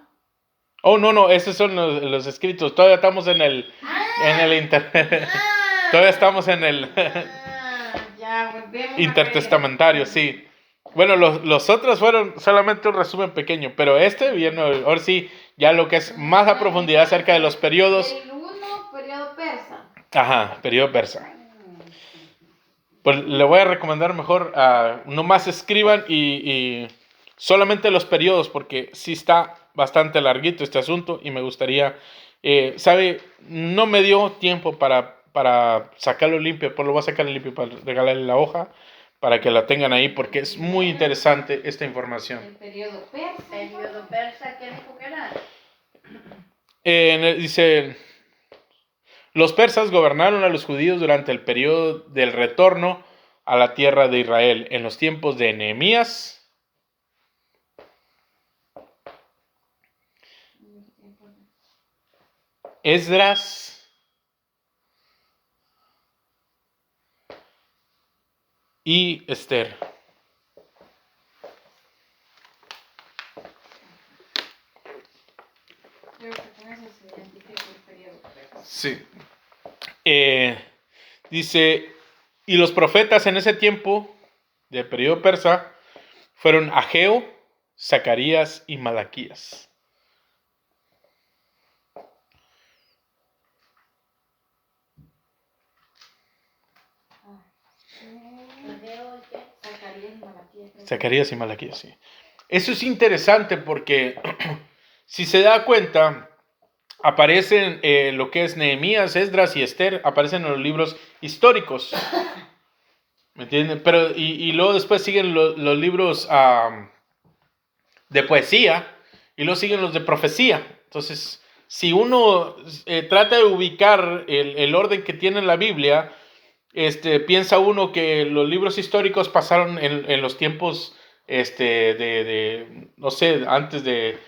Oh, no, esos son los escritos. Todavía estamos en el internet. Todavía estamos en el intertestamentario, sí. Bueno, los otros fueron solamente un resumen pequeño, pero viene ahora sí, ya lo que es más a profundidad acerca de los periodos. El 1, periodo persa. Ajá, periodo persa. Pues le voy a recomendar mejor, nomás escriban y solamente los periodos, porque sí está bastante larguito este asunto y me gustaría, no me dio tiempo para sacarlo limpio, pues lo voy a sacar limpio para regalarle la hoja, para que la tengan ahí, porque es muy interesante esta información. El periodo persa. Periodo persa, ¿qué dijo que era? Dice, los persas gobernaron a los judíos durante el periodo del retorno a la tierra de Israel, en los tiempos de Nehemías, Esdras y Esther. Creo que con eso se identifica el periodo. Sí. Dice, y los profetas en ese tiempo, del periodo persa, fueron Ageo, Zacarías y Malaquías. Zacarías y Malaquías, sí. Eso es interesante porque si se da cuenta, aparecen lo que es Nehemías, Esdras y Esther, aparecen en los libros históricos. ¿Me entienden? Pero, y luego después siguen los libros de poesía y luego siguen los de profecía. Entonces, si uno trata de ubicar el orden que tiene la Biblia, piensa uno que los libros históricos pasaron en los tiempos no sé, antes de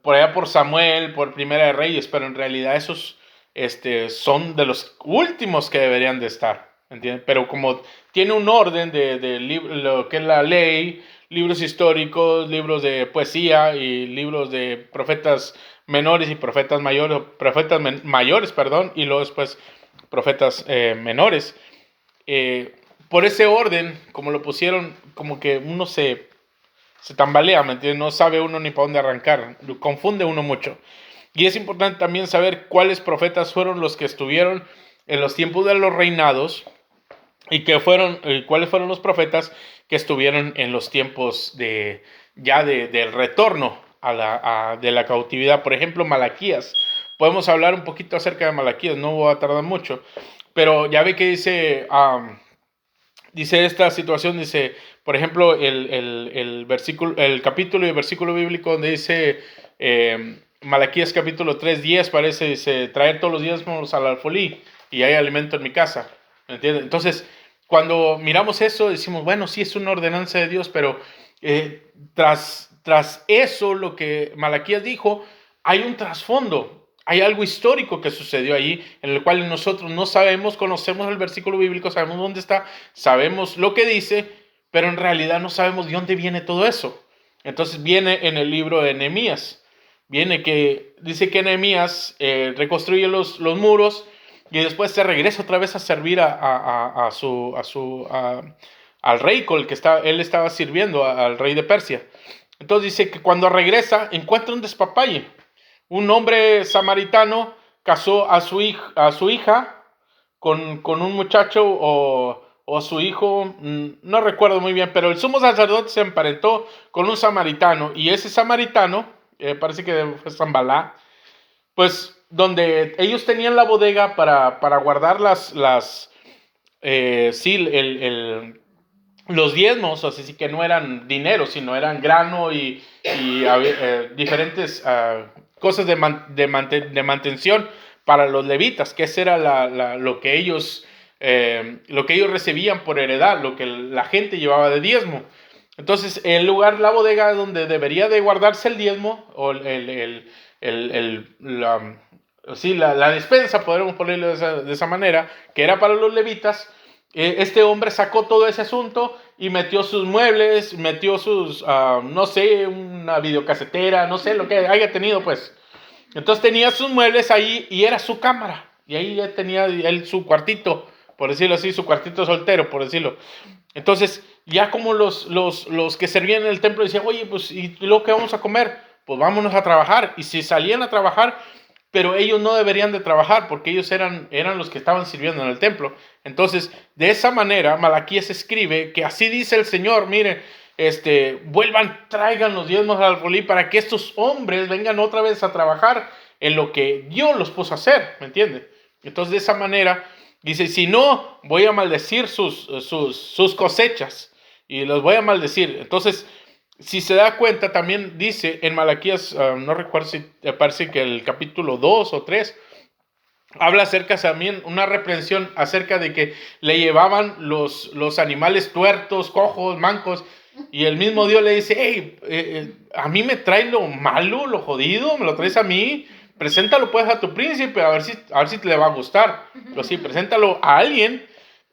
por allá por Samuel, por Primera de Reyes, pero en realidad esos son de los últimos que deberían de estar, ¿entiendes? Pero como tiene un orden de lo que es la ley, libros históricos, libros de poesía y libros de profetas menores y profetas mayores, perdón, y luego después profetas menores. Por ese orden, como lo pusieron, como que uno se tambalea, ¿me entiendes? No sabe uno ni para dónde arrancar, lo confunde uno mucho. Y es importante también saber cuáles profetas fueron los que estuvieron en los tiempos de los reinados y cuáles fueron los profetas que estuvieron en los tiempos del retorno de la cautividad. Por ejemplo, Malaquías. Podemos hablar un poquito acerca de Malaquías, no voy a tardar mucho, pero ya ve que dice esta situación, dice, por ejemplo, el capítulo y el versículo bíblico donde dice Malaquías capítulo 3:10, parece, dice, traer todos los diezmos al alfolí y hay alimento en mi casa, ¿me entiendes? Entonces, cuando miramos eso, decimos, bueno, sí es una ordenanza de Dios, pero tras eso, lo que Malaquías dijo, hay un trasfondo. Hay algo histórico que sucedió ahí, en el cual nosotros no sabemos, conocemos el versículo bíblico, sabemos dónde está, sabemos lo que dice, pero en realidad no sabemos de dónde viene todo eso. Entonces viene en el libro de Nehemías. Dice que Nehemías reconstruye los muros y después se regresa otra vez a servir al rey con el que él estaba sirviendo, al rey de Persia. Entonces dice que cuando regresa encuentra un despapalle. Un hombre samaritano casó a su hija con un muchacho o a su hijo, no recuerdo muy bien, pero el sumo sacerdote se emparentó con un samaritano y ese samaritano, parece que fue Zambalá, pues donde ellos tenían la bodega para guardar los diezmos, así que no eran dinero, sino eran grano y diferentes cosas de mantención para los levitas, que ese era lo que ellos recibían por heredad, lo que la gente llevaba de diezmo. Entonces, la bodega donde debería de guardarse el diezmo, o la despensa, podríamos ponerlo de esa manera, que era para los levitas, este hombre sacó todo ese asunto y metió sus muebles, metió no sé, una videocasetera, no sé lo que haya tenido, pues. Entonces tenía sus muebles ahí y era su cámara. Y ahí ya tenía él su cuartito, por decirlo así, su cuartito soltero, por decirlo. Entonces, ya como los que servían en el templo decían, oye, pues, ¿y lo que vamos a comer? Pues vámonos a trabajar. Y si salían a trabajar, pero ellos no deberían de trabajar porque ellos eran los que estaban sirviendo en el templo. Entonces, de esa manera, Malaquías escribe que así dice el Señor, miren, vuelvan, traigan los diezmos al alfolí para que estos hombres vengan otra vez a trabajar en lo que Dios los puso a hacer, ¿me entiende? Entonces, de esa manera, dice, si no, voy a maldecir sus cosechas y los voy a maldecir. Entonces, si se da cuenta, también dice en Malaquías, no recuerdo si parece que el capítulo 2 o 3, habla acerca también, una reprensión acerca de que le llevaban los animales tuertos, cojos, mancos, y el mismo Dios le dice, hey, a mí me traes lo malo, lo jodido, me lo traes a mí, preséntalo pues a tu príncipe, a ver si le va a gustar. Pero sí, preséntalo a alguien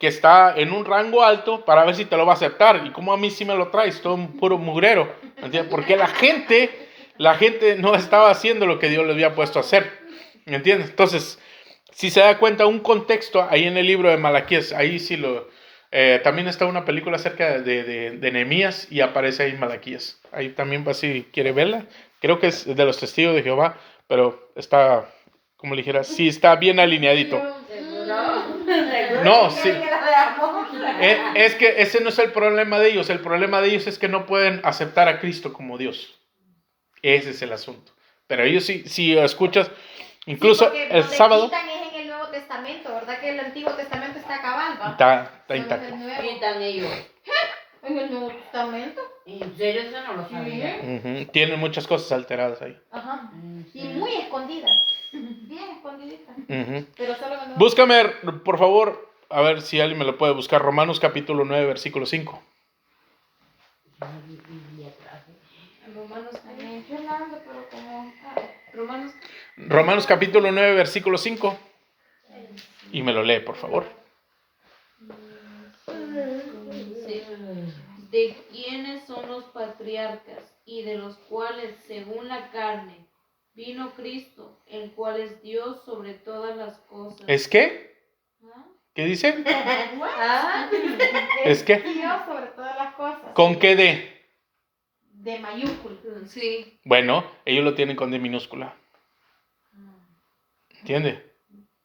que está en un rango alto para ver si te lo va a aceptar. Y como a mí sí me lo traes, todo un puro mugrero. ¿Entiendes? Porque la gente no estaba haciendo lo que Dios les había puesto a hacer. ¿Me entiendes? Entonces, si se da cuenta, un contexto ahí en el libro de Malaquías, ahí sí lo... también está una película acerca de Nehemías y aparece ahí Malaquías. Ahí también va si quiere verla. Creo que es de los testigos de Jehová, pero está, como le dijera, sí está bien alineadito. No, sí. Es que ese no es el problema de ellos. El problema de ellos es que no pueden aceptar a Cristo como Dios. Ese es el asunto. Pero ellos sí, si escuchas, incluso sí, el sábado... quitan es en el Nuevo Testamento, ¿verdad? Que el Antiguo Testamento está acabando. Está intacto. Quitan ellos. En el Nuevo Testamento. ¿En serio? Eso no lo sabía. Tienen muchas cosas alteradas ahí. Ajá. Y muy escondidas. Bien escondiditas. Pero solo en el Nuevo Búscame, por favor, a ver si alguien me lo puede buscar. Romanos capítulo 9, versículo 5. Romanos, Amén. Yo la ando, pero como... Romanos, Romanos capítulo 9, versículo 5. Y me lo lee, por favor. sí. ¿De quiénes son los patriarcas y de los cuales, según la carne, vino Cristo, el cual es Dios sobre todas las cosas? ¿Es qué? ¿Ah? ¿Qué dice? Ah, ¿Es qué? Dios sobre todas las cosas. ¿Con qué D? De mayúscula. Sí. Bueno, ellos lo tienen con D minúscula. ¿Entiende?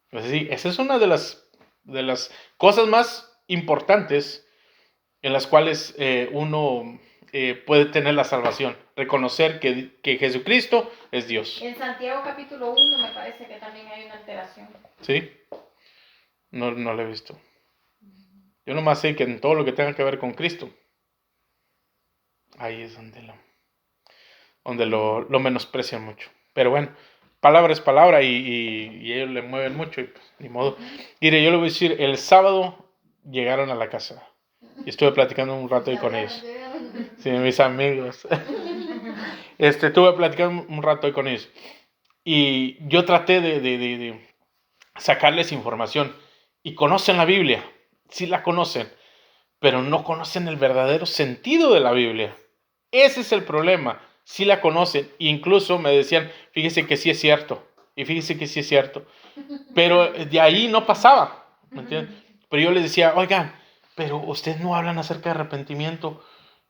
Pues sí, esa es una de las cosas más importantes en las cuales uno puede tener la salvación. Reconocer que Jesucristo es Dios. En Santiago capítulo 1 me parece que también hay una alteración. ¿Sí? No lo he visto. Yo nomás sé que en todo lo que tenga que ver con Cristo, ahí es donde lo menosprecian mucho. Pero bueno, palabra es palabra y ellos le mueven mucho y pues, ni modo. Mire, yo le voy a decir, el sábado llegaron a la casa y estuve platicando un rato ahí con ellos. Sí, mis amigos. Estuve platicando un rato ahí con ellos. Y yo traté de sacarles información. Y conocen la Biblia, sí la conocen, pero no conocen el verdadero sentido de la Biblia. Ese es el problema. Sí la conocen. Incluso me decían, fíjese que sí es cierto. Y fíjese que sí es cierto. Pero de ahí no pasaba. ¿Me entiendes? Pero yo les decía, oigan, pero ustedes no hablan acerca de arrepentimiento.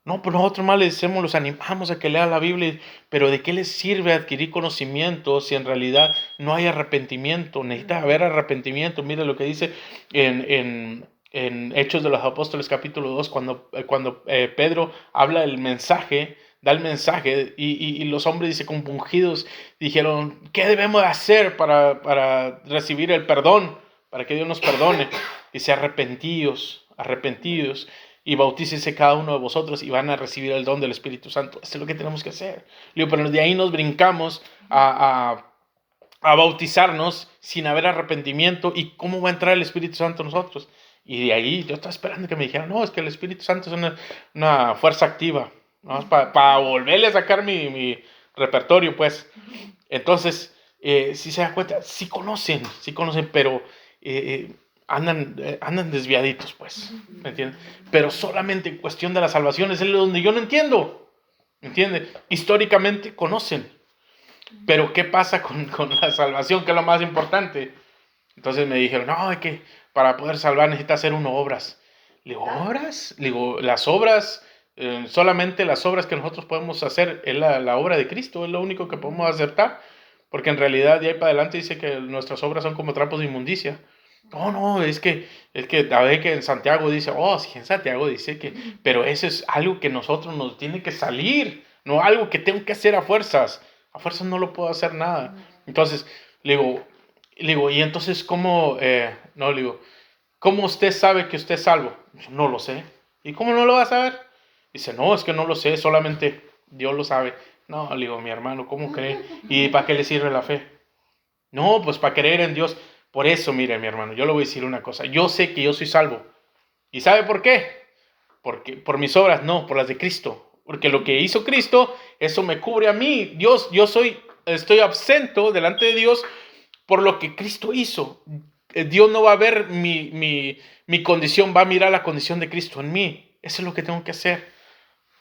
No, pues nosotros más les decimos, los animamos a que lean la Biblia, pero ¿de qué les sirve adquirir conocimiento si en realidad no hay arrepentimiento? Necesita haber arrepentimiento. Mire lo que dice en Hechos de los Apóstoles capítulo 2, cuando Pedro habla del mensaje, da el mensaje, y los hombres, dice, compungidos, dijeron, ¿qué debemos de hacer para recibir el perdón? Para que Dios nos perdone. Dice, arrepentidos, y bautícese cada uno de vosotros y van a recibir el don del Espíritu Santo. Eso es lo que tenemos que hacer. Pero de ahí nos brincamos a bautizarnos sin haber arrepentimiento. ¿Y cómo va a entrar el Espíritu Santo a nosotros? Y de ahí yo estaba esperando que me dijeran, no, es que el Espíritu Santo es una fuerza activa. ¿No? Para volverle a sacar mi repertorio, pues. Entonces, si se dan cuenta, sí conocen, pero andan desviaditos, pues, ¿me entiendes? Pero solamente en cuestión de la salvación es donde yo no entiendo, ¿me entiendes? Históricamente conocen, pero ¿qué pasa con la salvación, que es lo más importante? Entonces me dijeron, no, es que para poder salvar necesita hacer uno obras. Le digo, ¿obras? Le digo, las obras, solamente las obras que nosotros podemos hacer es la obra de Cristo, es lo único que podemos aceptar, porque en realidad de ahí para adelante dice que nuestras obras son como trapos de inmundicia. No, es que a ver que en Santiago dice, sí, en Santiago dice que, pero eso es algo que nosotros nos tiene que salir, no algo que tengo que hacer a fuerzas no lo puedo hacer nada. Entonces, le digo, y entonces, ¿cómo usted sabe que usted es salvo? No lo sé. ¿Y cómo no lo va a saber? Dice, no, es que no lo sé, solamente Dios lo sabe. No, le digo, mi hermano, ¿cómo cree? ¿Y para qué le sirve la fe? No, pues para creer en Dios. Por eso, mire, mi hermano, yo le voy a decir una cosa. Yo sé que yo soy salvo. ¿Y sabe por qué? Porque por mis obras, no, por las de Cristo. Porque lo que hizo Cristo, eso me cubre a mí. Estoy absento delante de Dios por lo que Cristo hizo. Dios no va a ver mi condición, va a mirar la condición de Cristo en mí. Eso es lo que tengo que hacer.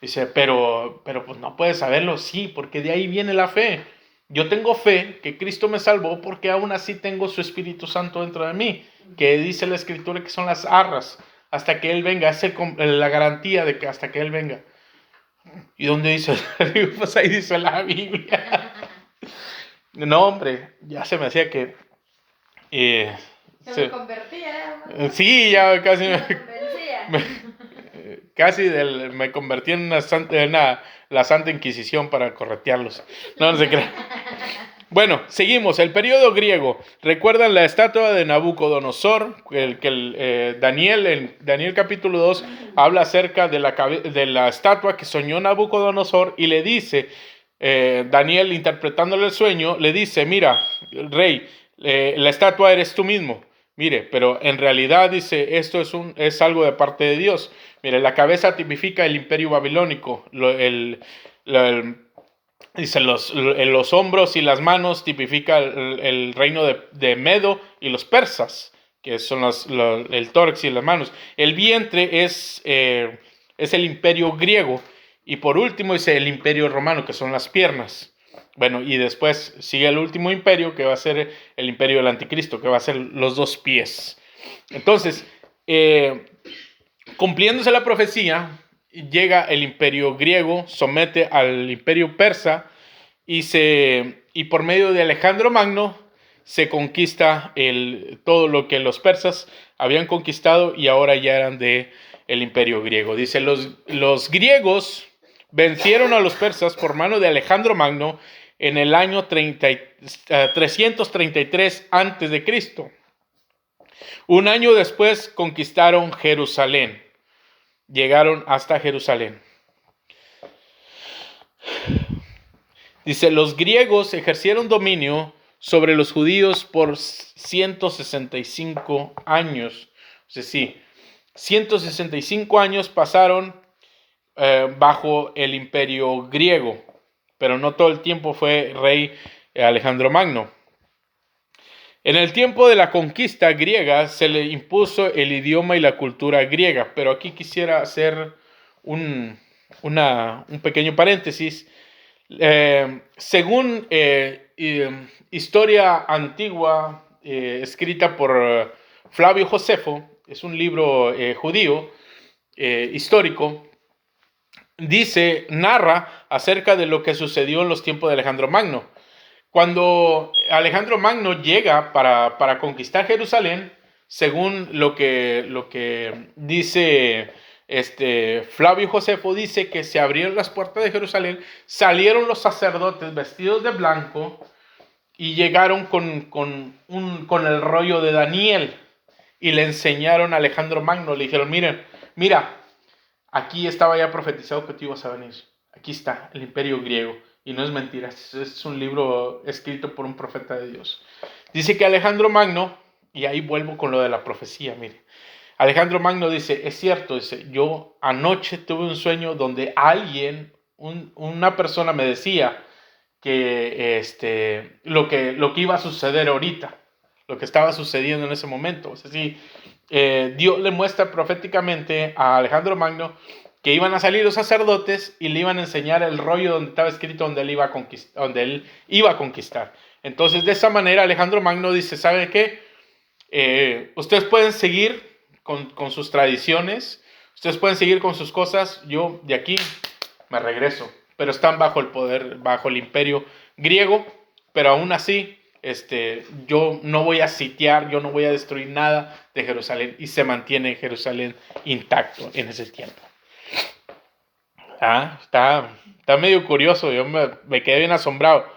Dice, pero pues no puedes saberlo. Sí, porque de ahí viene la fe. Yo tengo fe que Cristo me salvó porque aún así tengo su Espíritu Santo dentro de mí, que dice la Escritura que son las arras hasta que Él venga. Es la garantía de que hasta que Él venga. ¿Y dónde dice? Pues ahí dice la Biblia. No, hombre, ya se me hacía que... Se me convertía, ¿no? sí, ya casi Me convencía. me convertí en la Santa Inquisición para corretearlos. No se crean. Bueno, seguimos. El periodo griego. ¿Recuerdan la estatua de Nabucodonosor? Daniel, en Daniel capítulo 2, habla acerca de la estatua que soñó Nabucodonosor y le dice, Daniel interpretándole el sueño, le dice, mira, rey, la estatua eres tú mismo. Mire, pero en realidad dice, esto es algo de parte de Dios. Mire, la cabeza tipifica el imperio babilónico. Dice, los hombros y las manos tipifica el reino de Medo y los persas, que son el tórax y las manos. El vientre es el imperio griego. Y por último dice el imperio romano, que son las piernas. Bueno, y después sigue el último imperio, que va a ser el imperio del anticristo, que va a ser los 2 pies. Entonces, cumpliéndose la profecía, llega el imperio griego, somete al imperio persa, y por medio de Alejandro Magno se conquista todo lo que los persas habían conquistado y ahora ya eran del imperio griego. Dice, los griegos vencieron a los persas por mano de Alejandro Magno en el año 333 a.C. Un año después conquistaron Jerusalén. Llegaron hasta Jerusalén. Dice, los griegos ejercieron dominio sobre los judíos por 165 años. O sea, sí, 165 años pasaron bajo el imperio griego, pero no todo el tiempo fue rey Alejandro Magno. En el tiempo de la conquista griega se le impuso el idioma y la cultura griega, pero aquí quisiera hacer un pequeño paréntesis. Según historia antigua escrita por Flavio Josefo, es un libro judío histórico, narra acerca de lo que sucedió en los tiempos de Alejandro Magno. Cuando Alejandro Magno llega para conquistar Jerusalén, según lo que dice Flavio Josefo, dice que se abrieron las puertas de Jerusalén, salieron los sacerdotes vestidos de blanco y llegaron con el rollo de Daniel y le enseñaron a Alejandro Magno, le dijeron, mira, aquí estaba ya profetizado que tú ibas a venir. Aquí está el imperio griego. Y no es mentira, es un libro escrito por un profeta de Dios. Dice que Alejandro Magno, y ahí vuelvo con lo de la profecía, mire. Alejandro Magno dice, es cierto, dice, yo anoche tuve un sueño donde una persona me decía que lo que iba a suceder ahorita, lo que estaba sucediendo en ese momento. O sea, sí, Dios le muestra proféticamente a Alejandro Magno que iban a salir los sacerdotes y le iban a enseñar el rollo donde estaba escrito donde él iba a conquistar. Entonces, de esa manera, Alejandro Magno dice, ¿sabe qué? Ustedes pueden seguir con sus tradiciones, ustedes pueden seguir con sus cosas, yo de aquí me regreso, pero están bajo el poder, bajo el imperio griego, pero aún así, yo no voy a sitiar, yo no voy a destruir nada de Jerusalén, y se mantiene Jerusalén intacto en ese tiempo. Está medio curioso, yo me quedé bien asombrado.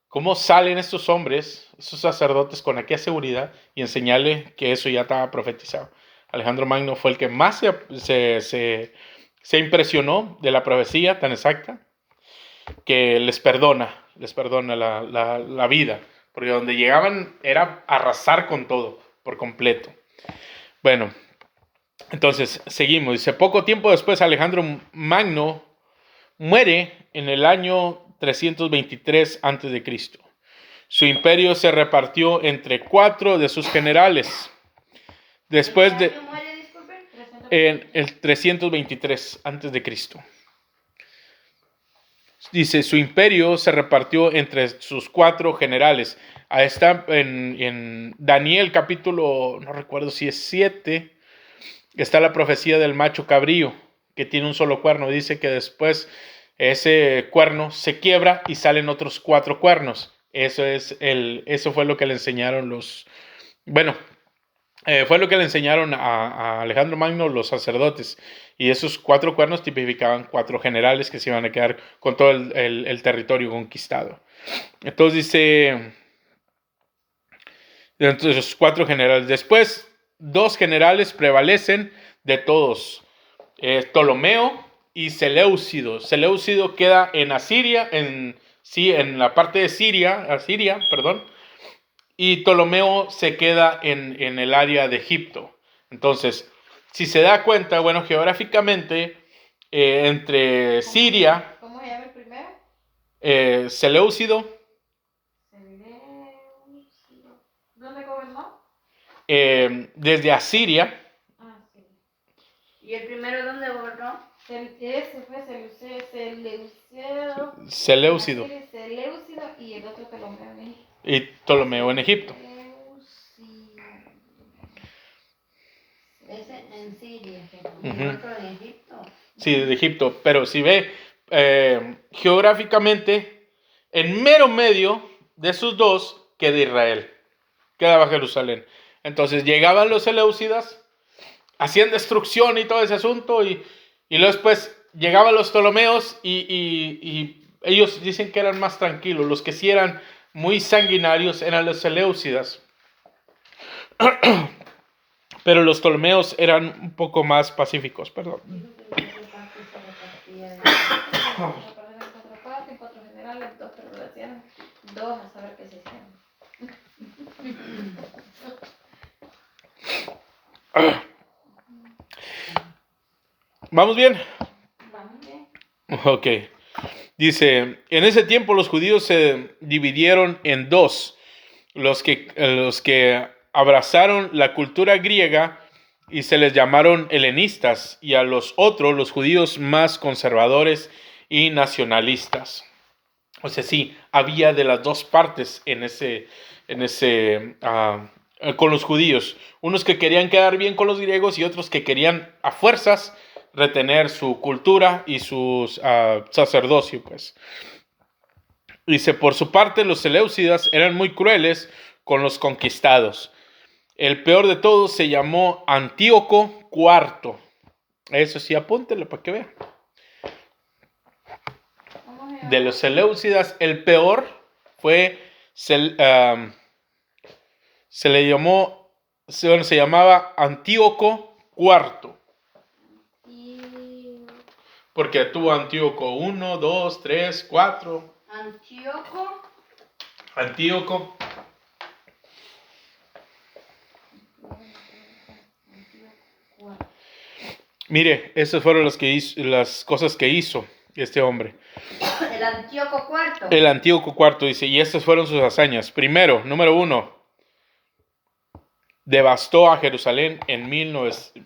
¿Cómo salen estos hombres, estos sacerdotes con aquella seguridad y enseñarle que eso ya estaba profetizado? Alejandro Magno fue el que más se impresionó de la profecía tan exacta que les perdona la vida, porque donde llegaban era arrasar con todo, por completo. Bueno, entonces seguimos. Dice, poco tiempo después Alejandro Magno muere en el año 323 a.C. Su imperio se repartió entre 4 de sus generales. Después de ¿Qué año muere, disculpe? en el 323 antes de Cristo. Dice, su imperio se repartió entre sus 4 generales. Ahí está en Daniel capítulo, no recuerdo si es 7, está la profecía del macho cabrío, que tiene un solo cuerno. Dice que después ese cuerno se quiebra y salen otros 4 cuernos. Eso fue lo que le enseñaron fue lo que le enseñaron a Alejandro Magno los sacerdotes. Y esos 4 cuernos tipificaban 4 generales que se iban a quedar con todo el territorio conquistado. Entonces dice, entre los 4 generales. Después, 2 generales prevalecen de todos. Ptolomeo y Seleucido. Seleucido queda en Asiria, en la parte de Asiria, perdón. Y Ptolomeo se queda en el área de Egipto. Entonces, si se da cuenta, bueno, geográficamente, entre Siria, ¿Cómo se llama el primero? Seleucido, Seleucido. ¿Dónde gobernó? desde Asiria, Ah, sí. ¿Y el primero dónde gobernó? Ese fue Seleucido. Seleucido Seleucido y el otro Ptolomeo en Egipto. y Ptolomeo en Egipto. Ese en Siria, Ujú. y otro en Egipto. Sí, de Egipto. Pero si ve, geográficamente, en mero medio de esos 2 queda Israel, quedaba Jerusalén. Entonces llegaban los seleucidas, hacían destrucción y todo ese asunto, y luego después llegaban los ptolomeos y ellos dicen que eran más tranquilos. Los que sí eran muy sanguinarios eran los seleucidas. Pero los ptolomeos eran un poco más pacíficos, perdón. Cuatro generales, 2 prevalecieron, 2 a saber qué se hicieron. ¿Vamos bien? Vamos bien. Ok. Dice, en ese tiempo los judíos se dividieron en 2. Los que abrazaron la cultura griega y se les llamaron helenistas, y a los otros, los judíos más conservadores y nacionalistas. O sea, sí, había de las 2 partes con los judíos. Unos que querían quedar bien con los griegos y otros que querían a fuerzas retener su cultura y su sacerdocio, pues. Dice, por su parte, los seleucidas eran muy crueles con los conquistados. El peor de todos se llamó Antíoco IV. Eso sí, apúntelo para que vean. ¿Cómo se llama? De los seleucidas, el peor fue, se llamaba Antíoco IV. Y Porque tuvo Antíoco 1, 2, 3, 4. Antíoco. Mire, esas fueron las cosas que hizo este hombre. El Antíoco IV. El Antíoco IV dice, y estas fueron sus hazañas. Primero, número 1, devastó a Jerusalén en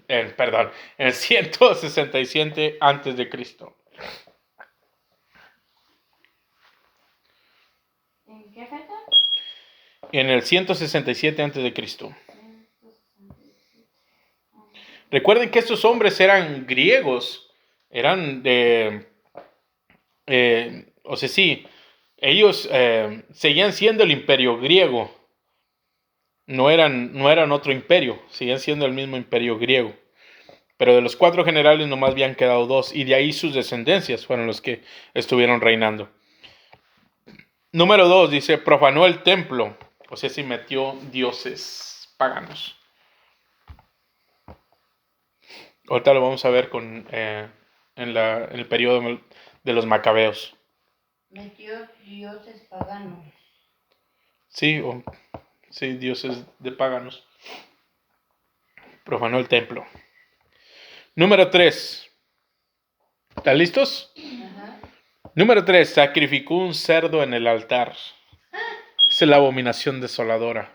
el 167 antes de Cristo. ¿en qué fecha? En el 167 antes de Cristo. Recuerden que estos hombres eran griegos, eran o sea, sí, ellos seguían siendo el imperio griego, no eran otro imperio, seguían siendo el mismo imperio griego. Pero de los 4 generales nomás habían quedado 2, y de ahí sus descendencias fueron los que estuvieron reinando. Número 2 dice, profanó el templo, o sea, sí metió dioses paganos. Ahorita lo vamos a ver en el periodo de los macabeos. Metió dioses paganos. Sí, dioses de paganos. Profanó el templo. Número 3. ¿Están listos? Ajá. Número 3. Sacrificó un cerdo en el altar. Esa es la abominación desoladora.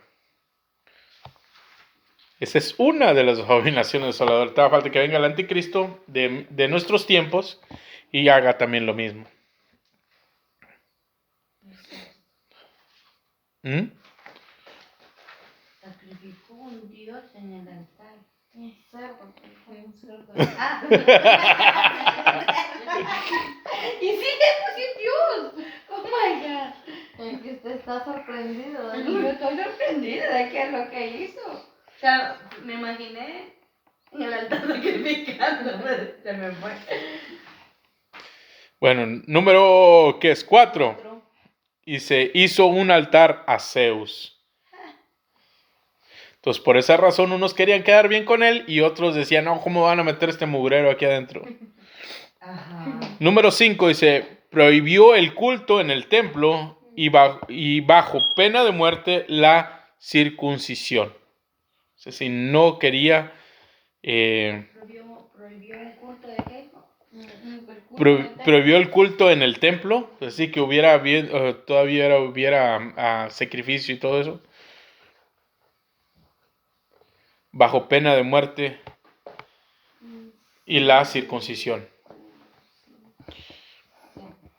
Esa es una de las abominaciones desoladoras. Te da falta que venga el anticristo de nuestros tiempos y haga también lo mismo. ¿Mm? Sacrificó un Dios en el altar. Es cerdo. Fue un cerdo. Ah. Y sí, pues Dios. Oh my God. Es que usted está sorprendido. Y yo estoy sorprendida de qué es lo que hizo. O sea, me imaginé en el altar sacrificando. Se me fue. Bueno, número, ¿qué es? 4. Otro. Y se hizo un altar a Zeus. Entonces, por esa razón, unos querían quedar bien con él y otros decían, no, ¿cómo van a meter este mugrero aquí adentro? Ajá. Número 5 dice, prohibió el culto en el templo y bajo pena de muerte la circuncisión. O sea, si no quería... ¿Prohibió el culto de qué? prohibió el culto en el templo, así que hubiera todavía hubiera sacrificio y todo eso, bajo pena de muerte y la circuncisión,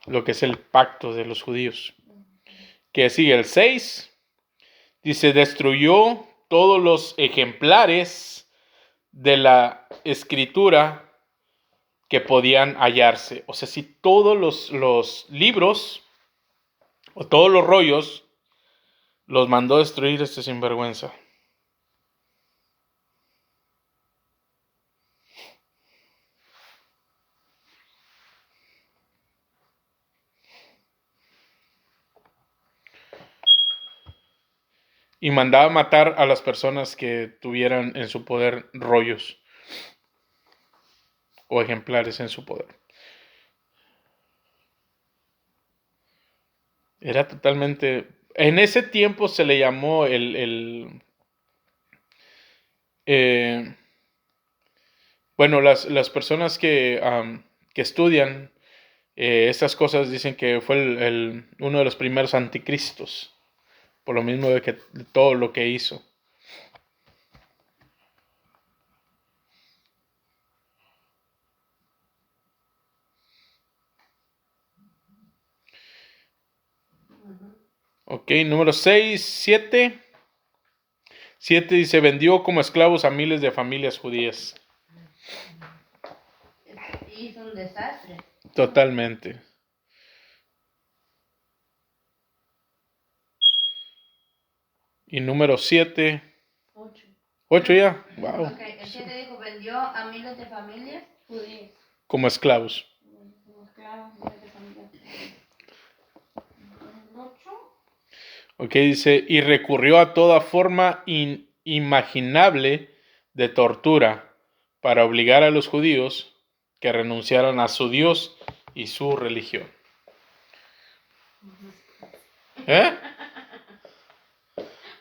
lo que es el pacto de los judíos. Que sigue el 6, dice, destruyó todos los ejemplares de la escritura que podían hallarse. O sea, si todos los libros o todos los rollos los mandó destruir este sinvergüenza. Y mandaba matar a las personas que tuvieran en su poder rollos o ejemplares en su poder. Era totalmente... En ese tiempo se le llamó bueno, las personas que estudian estas cosas dicen que fue uno de los primeros anticristos, por lo mismo de todo lo que hizo. Ok, número 6, 7. 7 dice, vendió como esclavos a miles de familias judías. Hizo un desastre. Totalmente. Y número 7. 8. 8 ya. Wow. Ok, el 7 dijo, vendió a miles de familias. Judíos. Como esclavos. Como esclavos, miles de familias. El 8. Ok, dice, y recurrió a toda forma inimaginable de tortura para obligar a los judíos que renunciaran a su Dios y su religión. ¿Eh?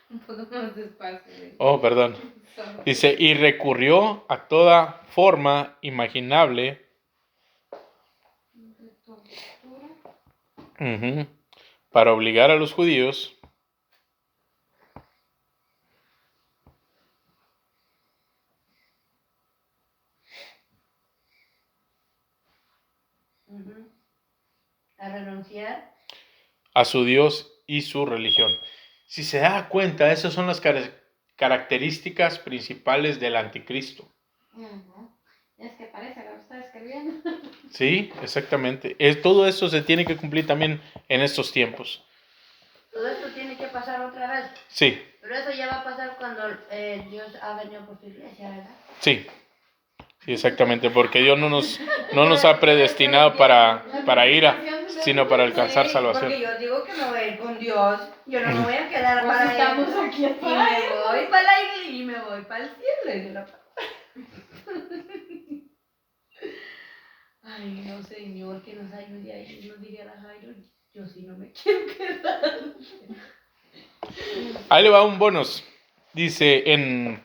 Un poco más despacio. Oh, perdón. Dice, y recurrió a toda forma imaginable De tortura. para obligar a los judíos A renunciar. a su Dios y su religión. Si se da cuenta, esas son las características principales del anticristo. Es que parece que lo está escribiendo. Sí, exactamente. Todo eso se tiene que cumplir también en estos tiempos. Todo esto tiene que pasar otra vez. Sí, Pero eso ya va a pasar cuando Dios ha venido por su iglesia, ¿verdad? sí. Sí, exactamente, porque Dios no nos ha predestinado para ira, sino para alcanzar Sí, salvación. porque yo digo que me voy a ir con Dios. Yo no me voy a quedar Pues para estamos eso. aquí Y me voy para la iglesia y me voy para el cielo. Y yo la- Ay, no, Señor, que nos ayude ahí. Nos dijera Jairo, yo sí no me quiero quedar. Ahí le va un bonus. Dice en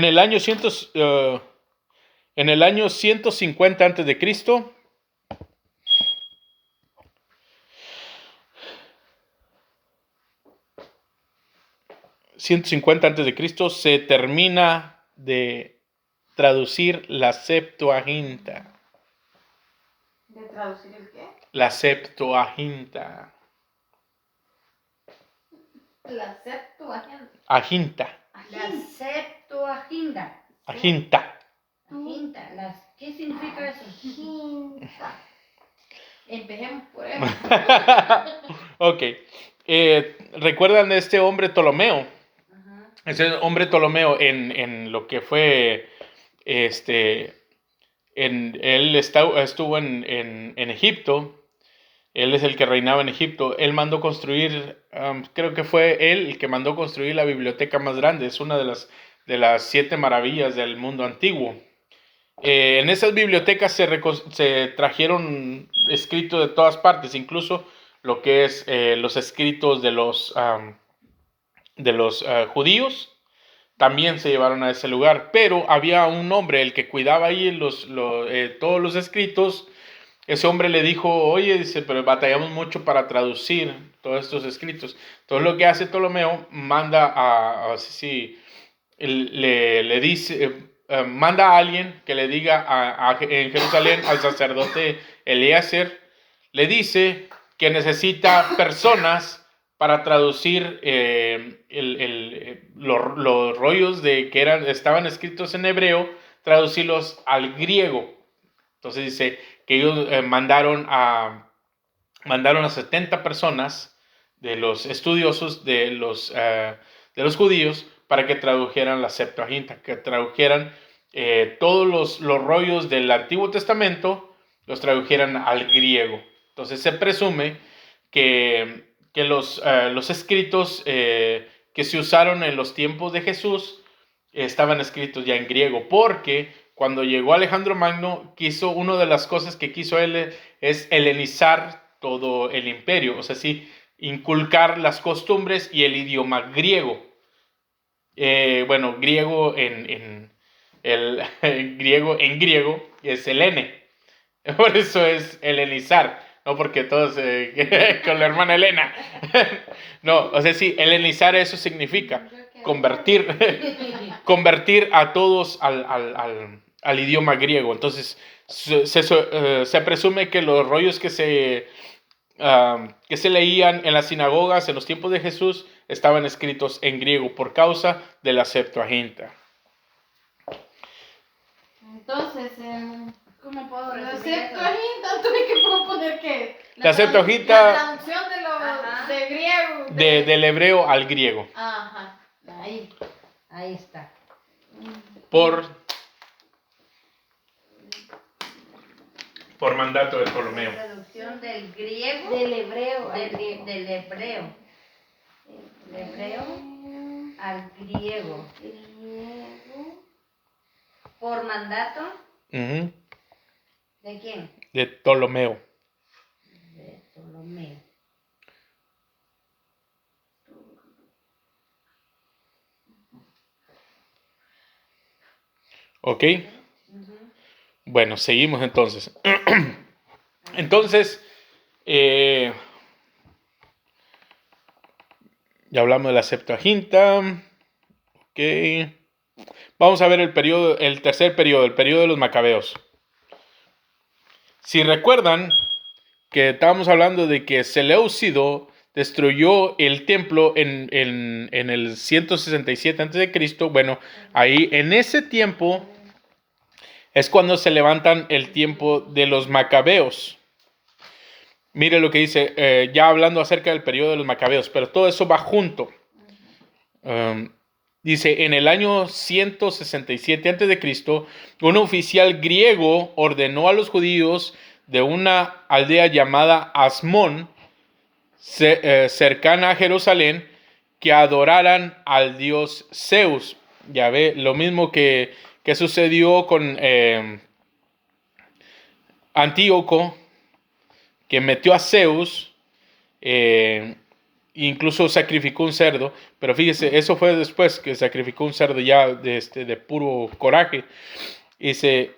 el año 150 antes de Cristo, 150 antes de Cristo se termina de traducir la Septuaginta. ¿De traducir el qué? La Septuaginta. La Septuaginta. Aginta. La Septuaginta. Aginta. Aginta. ¿Qué significa eso? Aginta. Empecemos por eso. Ok. ¿Recuerdan de este hombre Ptolomeo? Ajá. Ese hombre Ptolomeo en lo que fue, él estuvo en Egipto. Él es el que reinaba en Egipto. Él mandó construir, creo que fue él el que mandó construir la biblioteca más grande. Es una de las 7 maravillas del mundo antiguo. En esas bibliotecas se trajeron escritos de todas partes, incluso lo que es los escritos de los judíos, también se llevaron a ese lugar. Pero había un hombre, el que cuidaba ahí todos los escritos. Ese hombre le dijo, oye, dice, pero batallamos mucho para traducir todos estos escritos. Entonces lo que hace Ptolomeo, manda le dice, manda a alguien que le diga en Jerusalén al sacerdote Eliezer, le dice que necesita personas para traducir los rollos que estaban escritos en hebreo, traducirlos al griego. Entonces dice que ellos mandaron a 70 personas de los estudiosos de los judíos para que tradujeran la Septuaginta, que tradujeran todos los rollos del Antiguo Testamento, los tradujeran al griego. Entonces se presume que los escritos que se usaron en los tiempos de Jesús estaban escritos ya en griego, porque cuando llegó Alejandro Magno, una de las cosas que quiso él es helenizar todo el imperio, o sea, sí, inculcar las costumbres y el idioma griego. Griego en griego es Helene, por eso es helenizar, no porque todos con la hermana Elena. No, o sea, sí, helenizar eso significa convertir a todos al idioma griego. Entonces se presume que los rollos que se leían en las sinagogas en los tiempos de Jesús estaban escritos en griego por causa de la Septuaginta. Entonces, ¿Cómo puedo la resumir eso? Septuaginta, tuve que proponer que La Septuaginta- la traducción de griego. Del hebreo al griego. Ajá, Ahí está. Por mandato de Ptolomeo. Traducción del griego. Del hebreo al Del griego. hebreo. Del hebreo al griego. Por mandato. Ujú. ¿De quién? De Ptolomeo. De Ptolomeo. ¿Ok? Bueno, seguimos entonces. Entonces, ya hablamos de la Septuaginta. Ok. Vamos a ver el tercer periodo, el periodo de los Macabeos. Si recuerdan que estábamos hablando de que Seleucido destruyó el templo en el 167 a.C., bueno, ahí en ese tiempo es cuando se levantan el tiempo de los Macabeos. Mire lo que dice, ya hablando acerca del periodo de los Macabeos, pero todo eso va junto. Dice, en el año 167 a.C., un oficial griego ordenó a los judíos de una aldea llamada Asmón, cercana a Jerusalén, que adoraran al dios Zeus. Ya ve, lo mismo que sucedió con Antíoco, que metió a Zeus, incluso sacrificó un cerdo, pero fíjese, eso fue después que sacrificó un cerdo ya de puro coraje. Dice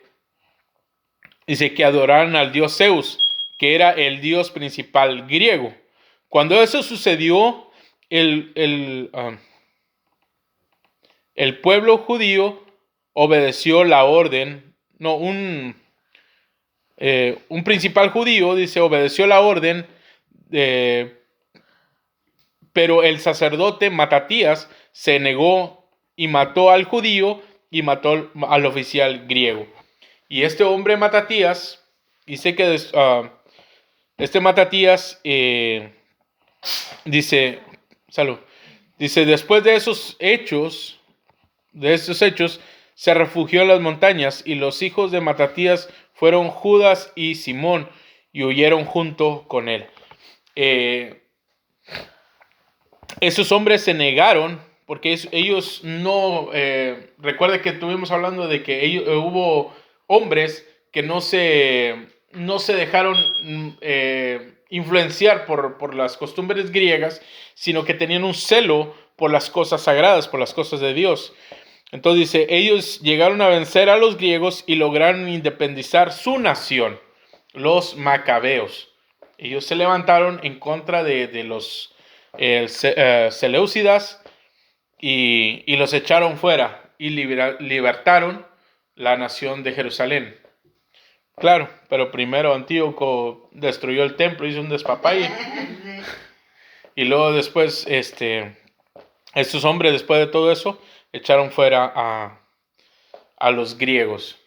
que adoraran al dios Zeus, que era el dios principal griego. Cuando eso sucedió, el pueblo judío obedeció la orden, no, un principal judío, dice, obedeció la orden, pero el sacerdote Matatías se negó y mató al judío y mató al oficial griego. Y este hombre Matatías, dice que este Matatías dice, después de estos hechos, se refugió en las montañas, y los hijos de Matatías fueron Judas y Simón, y huyeron junto con él. Esos hombres se negaron, porque ellos no, recuerda que estuvimos hablando de que hubo hombres que no se dejaron influenciar por las costumbres griegas, sino que tenían un celo por las cosas sagradas, por las cosas de Dios. Entonces dice, ellos llegaron a vencer a los griegos y lograron independizar su nación, los macabeos. Ellos se levantaron en contra de los seleucidas y los echaron fuera y libertaron la nación de Jerusalén. Claro, pero primero Antíoco destruyó el templo, hizo un despapalle. Y luego después, estos hombres, después de todo eso, echaron fuera a los griegos.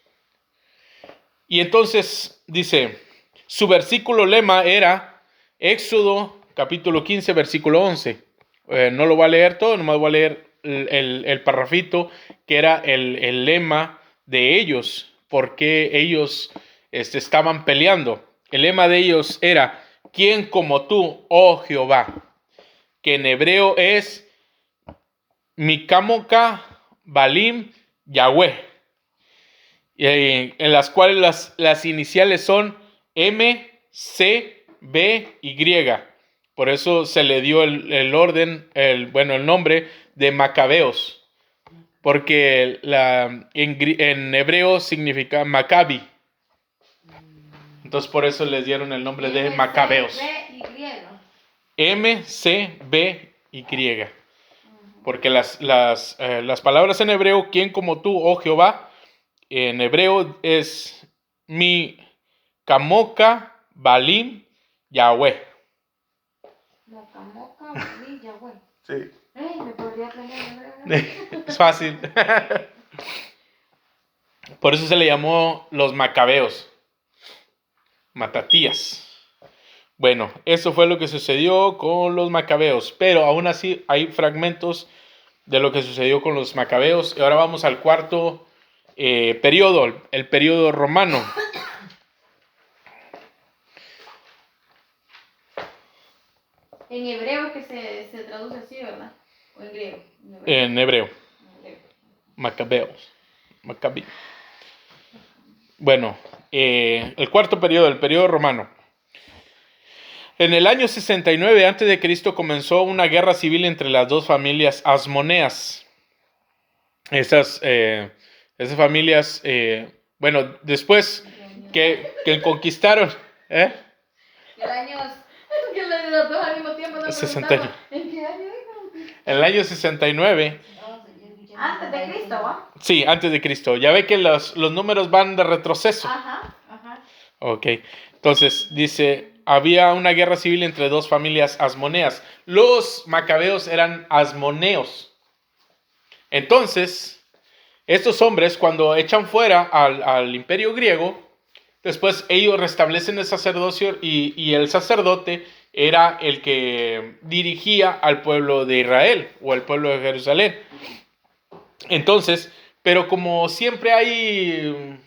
Y entonces dice, su versículo lema era Éxodo capítulo 15, versículo 11. No lo voy a leer todo, nomás voy a leer el parrafito que era el lema de ellos, porque ellos estaban peleando. El lema de ellos era, ¿quién como tú, oh Jehová? Que en hebreo es Mikamoka Balim Yahweh, en las cuales las iniciales son M, C, B, Y. Por eso se le dio el nombre de Macabeos, porque en hebreo significa Maccabi. Entonces por eso les dieron el nombre de Macabeos. M, C, B, Y. Porque las palabras en hebreo, ¿quién como tú, oh Jehová? En hebreo es mi Kamoka Balim Yahweh. Moca, Balim, Yahweh. Sí. Me podría aprender. Es fácil. Por eso se le llamó los macabeos. Matatías. Bueno, eso fue lo que sucedió con los macabeos, pero aún así hay fragmentos de lo que sucedió con los macabeos. Y ahora vamos al cuarto periodo, el periodo romano. En hebreo que se traduce así, ¿verdad? ¿O en griego? En hebreo. Macabeos. Maccabi. Bueno, el cuarto periodo, el periodo romano. En el año 69 a.C. comenzó una guerra civil entre las dos familias asmoneas. Esas familias, después que conquistaron, El año... que los dos al mismo tiempo no 69. ¿En qué año? En el año 69. Antes de Cristo, ¿va? Sí, antes de Cristo. Ya ve que los números van de retroceso. Ajá. Ok, entonces dice, había una guerra civil entre dos familias asmoneas. Los macabeos eran asmoneos. Entonces, estos hombres, cuando echan fuera al imperio griego, después ellos restablecen el sacerdocio y el sacerdote era el que dirigía al pueblo de Israel o al pueblo de Jerusalén. Entonces, pero como siempre hay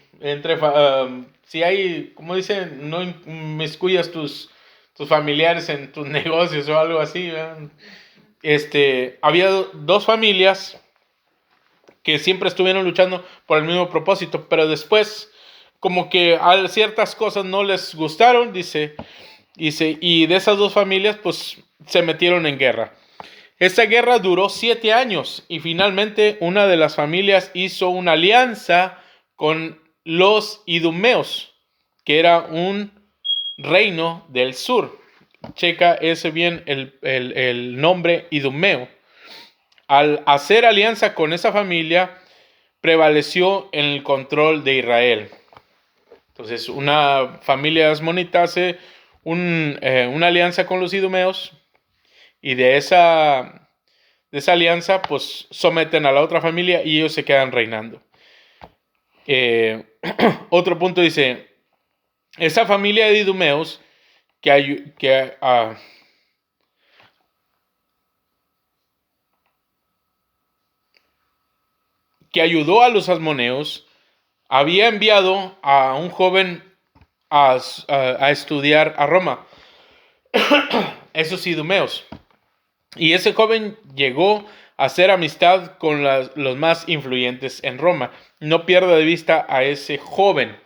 si hay, como dicen, no inmiscuyas tus familiares en tus negocios o algo así, ¿verdad? Había dos familias que siempre estuvieron luchando por el mismo propósito, pero después como que a ciertas cosas no les gustaron, dice, y de esas dos familias pues se metieron en guerra. Esta guerra duró 7 años y finalmente una de las familias hizo una alianza con los idumeos, que era un reino del sur. Checa ese bien el nombre idumeo. al hacer alianza con esa familia, prevaleció en el control de Israel. Entonces, una familia asmonita hace una alianza con los idumeos y de esa alianza, pues someten a la otra familia y ellos se quedan reinando. Otro punto dice, esa familia de idumeos que ayudó a los asmoneos, había enviado a un joven a estudiar a Roma, esos idumeos. Y ese joven llegó a hacer amistad con los más influyentes en Roma. No pierda de vista a ese joven.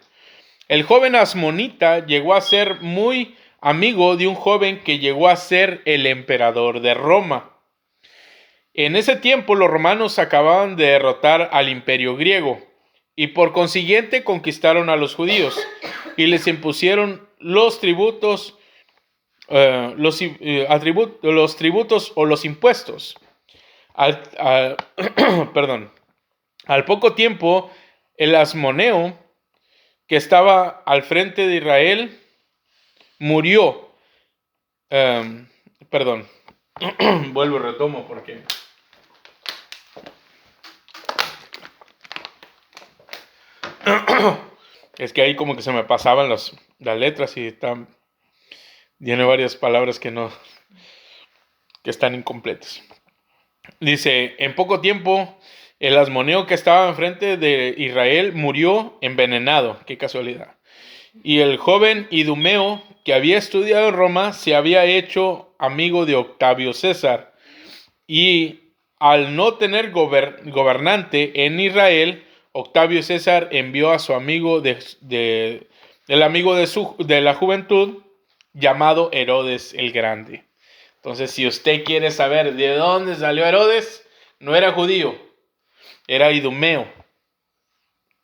El joven asmonita llegó a ser muy amigo de un joven que llegó a ser el emperador de Roma. En ese tiempo los romanos acababan de derrotar al imperio griego y por consiguiente conquistaron a los judíos y les impusieron los tributos, los tributos o los impuestos. Perdón. Al poco tiempo, el asmoneo que estaba al frente de Israel murió. Perdón. Vuelvo y retomo porque... Es que ahí como que se me pasaban las letras y tiene varias palabras que están incompletas. Dice, en poco tiempo el asmoneo que estaba enfrente de Israel murió envenenado. Qué casualidad. Y el joven idumeo que había estudiado en Roma se había hecho amigo de Octavio César. Y al no tener gobernante en Israel, Octavio César envió a su amigo del amigo de la juventud, llamado Herodes el Grande. Entonces, si usted quiere saber de dónde salió Herodes, no era judío, era idumeo.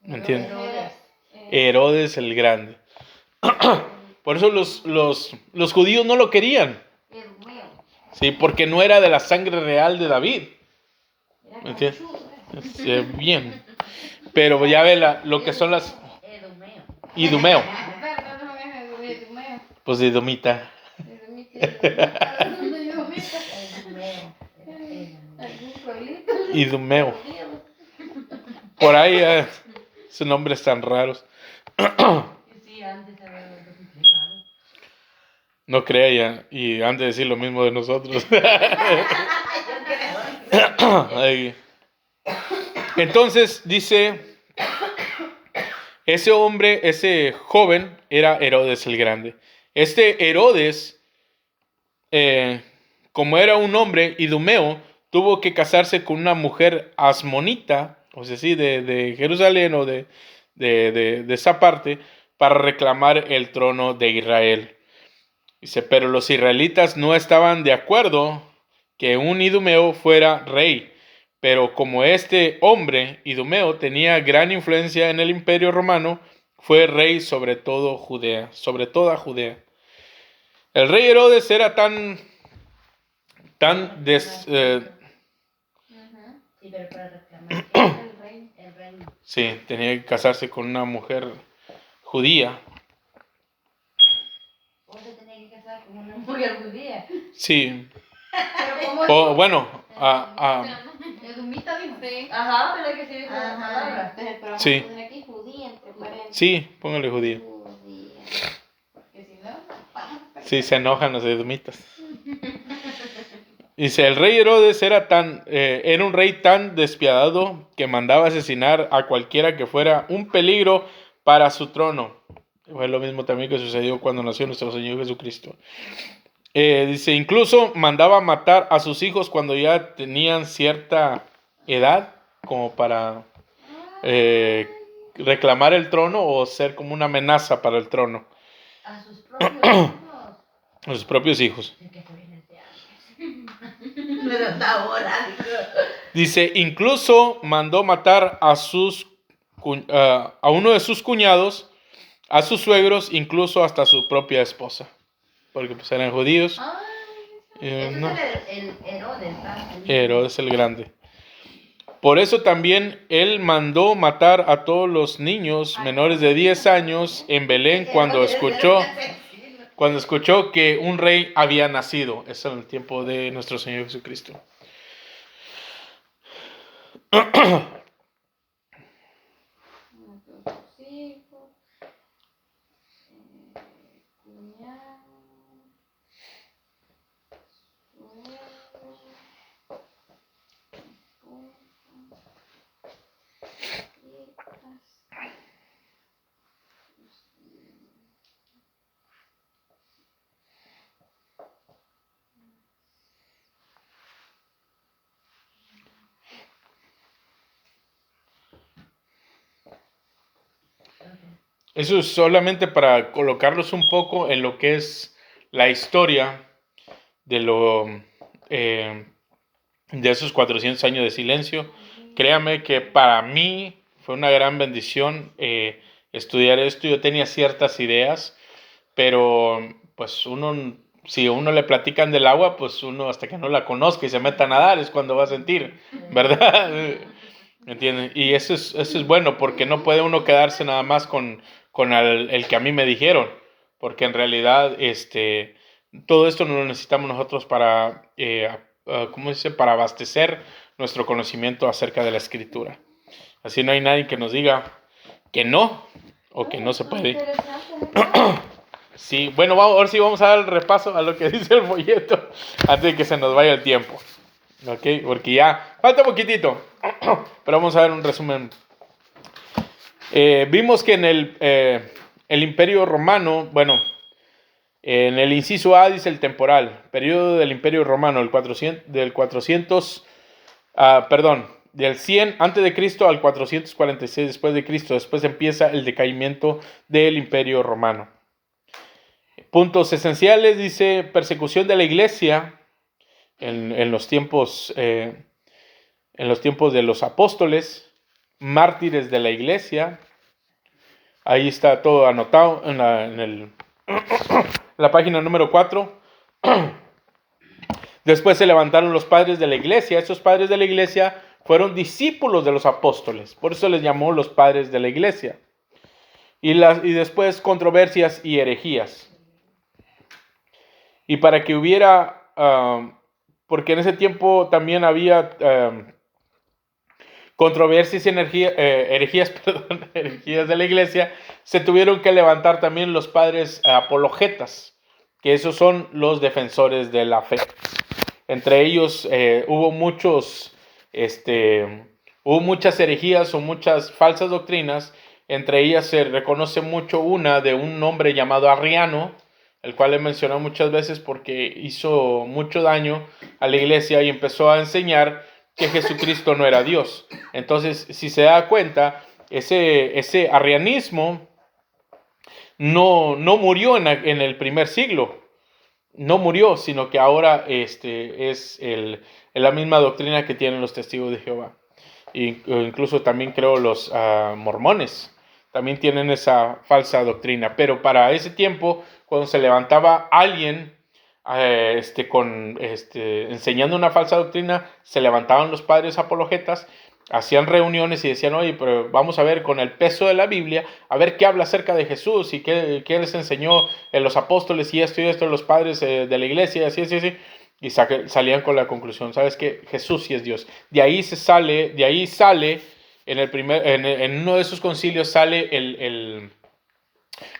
¿Me entiendes? Herodes el Grande. Por eso los judíos no lo querían. Sí, porque no era de la sangre real de David. ¿Me entiendes? Sí, bien. Pero ya ve lo que son las... Idumeo. Pues de Idumita. Idumeo. Por ahí sus nombres tan raros. No crea ya. Y antes de decir lo mismo de nosotros. Entonces dice, ese joven era Herodes el Grande. Este Herodes, como era un hombre idumeo, tuvo que casarse con una mujer asmonita, o sea, sí, de Jerusalén o de esa parte, para reclamar el trono de Israel. Dice, pero los israelitas no estaban de acuerdo que un idumeo fuera rey. Pero como este hombre, idumeo, tenía gran influencia en el imperio romano, fue rey sobre toda Judea. El rey Herodes era tan Sí, pero para reclamar el reino. Sí, tenía que casarse con una mujer judía. ¿O se tenía que casar con una mujer judía? Sí. Pero como O bueno, Edumita dijo. Ajá, pero es que sí dijo la Ajá, palabra. entonces, pero vamos Sí. a poner aquí judía entre paréntesis. sí, póngale judía. Judía. Porque si no, Sí, se enojan los edomitas. Dice, el rey Herodes era un rey tan despiadado que mandaba asesinar a cualquiera que fuera un peligro para su trono. Fue lo mismo también que sucedió cuando nació nuestro Señor Jesucristo. Dice, incluso mandaba matar a sus hijos cuando ya tenían cierta edad, como para reclamar el trono o ser como una amenaza para el trono. A sus propios hijos. A sus propios hijos. Es que esto viene de antes. Pero hasta ahora. Dice, incluso mandó matar a uno de sus cuñados, a sus suegros, incluso hasta su propia esposa. Porque pues eran judíos. No, Es el Herodes, ¿verdad? Herodes el Grande. Por eso también él mandó matar a todos los niños menores de 10 años en Belén cuando escuchó que un rey había nacido. Eso en el tiempo de nuestro Señor Jesucristo. Eso es solamente para colocarlos un poco en lo que es la historia de de esos 400 años de silencio. Créame que para mí fue una gran bendición estudiar esto. Yo tenía ciertas ideas, pero pues si a uno le platican del agua, pues uno hasta que no la conozca y se meta a nadar es cuando va a sentir, ¿verdad? ¿Entienden? Y eso es bueno, porque no puede uno quedarse nada más con el que a mí me dijeron, porque en realidad todo esto no lo necesitamos nosotros para, ¿cómo dice? Para abastecer nuestro conocimiento acerca de la Escritura. Así no hay nadie que nos diga que no, o que no se puede. Sí, bueno, ahora sí vamos a dar el repaso a lo que dice el folleto antes de que se nos vaya el tiempo. ¿Ok? Porque ya falta poquitito, pero vamos a ver un resumen. Vimos que en el Imperio Romano, bueno, en el inciso A dice el temporal, periodo del Imperio Romano, del 100 antes de Cristo al 446 después de Cristo. Después empieza el decaimiento del Imperio Romano. Puntos esenciales, dice persecución de la iglesia en los tiempos de los apóstoles, mártires de la iglesia. Ahí está todo anotado en la página número 4. Después se levantaron los padres de la iglesia. Esos padres de la iglesia fueron discípulos de los apóstoles. Por eso les llamó los padres de la iglesia. Y después controversias y herejías. Y para que hubiera, porque en ese tiempo también había controversias y herejías de la iglesia, se tuvieron que levantar también los padres apologetas, que esos son los defensores de la fe. Entre ellos hubo muchas herejías o muchas falsas doctrinas. Entre ellas se reconoce mucho una de un hombre llamado Arriano, el cual he mencionado muchas veces porque hizo mucho daño a la iglesia y empezó a enseñar que Jesucristo no era Dios. Entonces, si se da cuenta, ese arrianismo no murió en el primer siglo. No murió, sino que ahora es la misma doctrina que tienen los testigos de Jehová. Incluso también creo los mormones también tienen esa falsa doctrina. Pero para ese tiempo, cuando se levantaba alguien enseñando una falsa doctrina, se levantaban los padres apologetas, hacían reuniones y decían, oye, pero vamos a ver con el peso de la Biblia, a ver qué habla acerca de Jesús y qué les enseñó los apóstoles y esto, los padres de la iglesia, así. Y salían con la conclusión, ¿sabes qué? Jesús sí es Dios. De ahí sale, en uno de esos concilios sale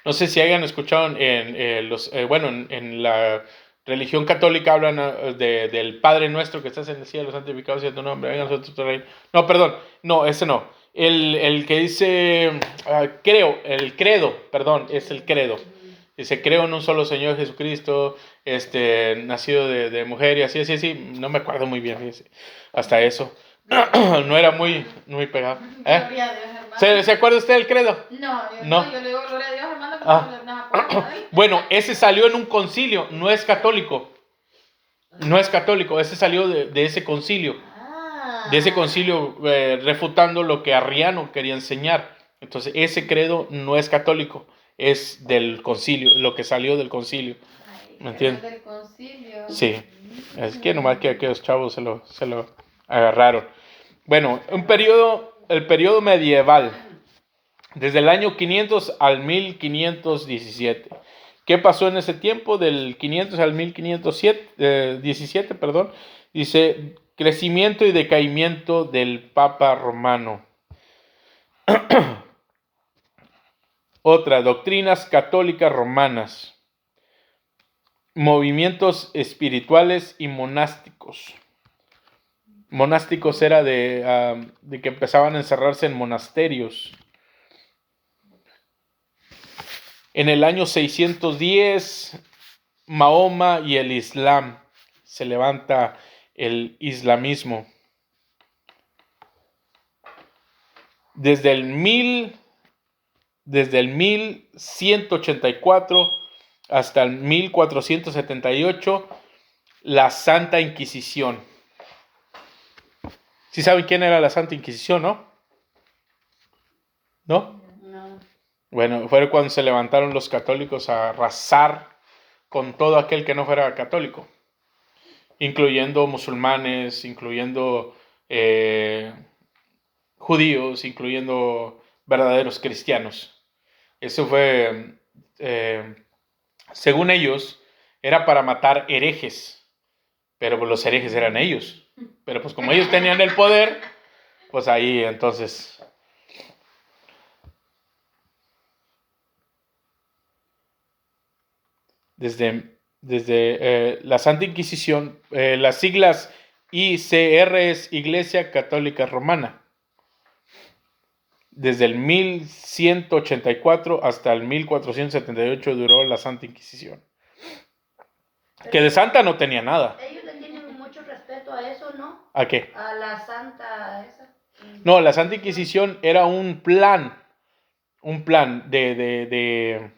no sé si hayan escuchado en la religión católica hablan del Padre Nuestro que estás en el cielo, santificado sea tu nombre, venga a nosotros tu reino. No, perdón, no, ese no. El que dice, el credo, es el credo. Dice, creo en un solo Señor Jesucristo, nacido de mujer y así. No me acuerdo muy bien, fíjese, hasta eso. No era muy pegado. Gloria a Dios, hermano. ¿Se acuerda usted del credo? No, yo le digo gloria a Dios, hermano, pero no me acuerdo. Bueno, ese salió en un concilio, no es católico. Ese salió de ese concilio. De ese concilio refutando lo que Arriano quería enseñar. Entonces, ese credo no es católico, es del concilio, lo que salió del concilio. ¿Me entiendes? Del concilio. Sí, es que nomás que aquellos chavos se lo agarraron. Bueno, el periodo medieval, desde el año 500 al 1517. ¿Qué pasó en ese tiempo? Del 500 al 1517, perdón. Dice, crecimiento y decaimiento del Papa Romano. Otra, doctrinas católicas romanas. Movimientos espirituales y monásticos. Monásticos era de que empezaban a encerrarse en monasterios. En el año 610, Mahoma y el Islam. Se levanta el islamismo. Desde el 1184 hasta el 1478, la Santa Inquisición. ¿Sí saben quién era la Santa Inquisición, no? ¿No? No. Bueno, fue cuando se levantaron los católicos a arrasar con todo aquel que no fuera católico, incluyendo musulmanes, incluyendo judíos, incluyendo verdaderos cristianos. Eso fue, según ellos, era para matar herejes, pero pues los herejes eran ellos. Pero pues como ellos tenían el poder, pues ahí entonces... Desde la Santa Inquisición, las siglas ICR es Iglesia Católica Romana. Desde el 1184 hasta el 1478 duró la Santa Inquisición. Que de santa no tenía nada. Ellos le tienen mucho respeto a eso, ¿no? ¿A qué? A la santa esa. No, la Santa Inquisición era un plan un plan del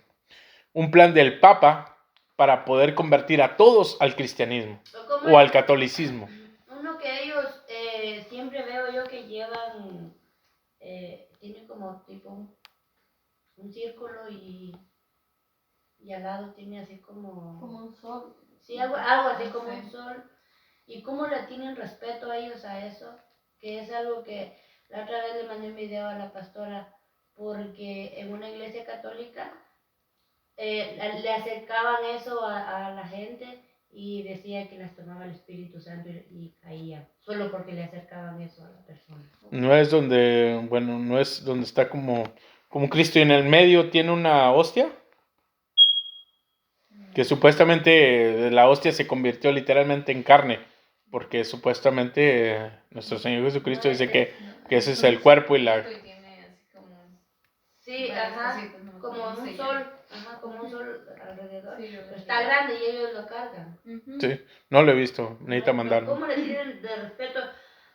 Papa para poder convertir a todos al cristianismo o al catolicismo. Uno que ellos siempre veo yo que llevan, tiene como tipo un círculo y al lado tiene así como un sol. Sí, algo así como Sí. un sol. ¿Y cómo le tienen respeto a ellos a eso? Que es algo que la otra vez le mandé un video a la pastora, porque en una iglesia católica le acercaban eso a la gente y decía que las tomaba el Espíritu Santo y caía, solo porque le acercaban eso a la persona. No es donde, bueno, no es donde está como Cristo y en el medio tiene una hostia. Que supuestamente la hostia se convirtió literalmente en carne. Porque supuestamente nuestro Señor Jesucristo dice que ese es el cuerpo y la... Sí, Varias ajá, cositas, no me como acuerdo cómo un se sol, llama. ajá, como un sol alrededor. Sí, Pero está grande y ellos lo cargan. Sí, no lo he visto, necesita No, mandarlo. ¿cómo le tienen de respeto?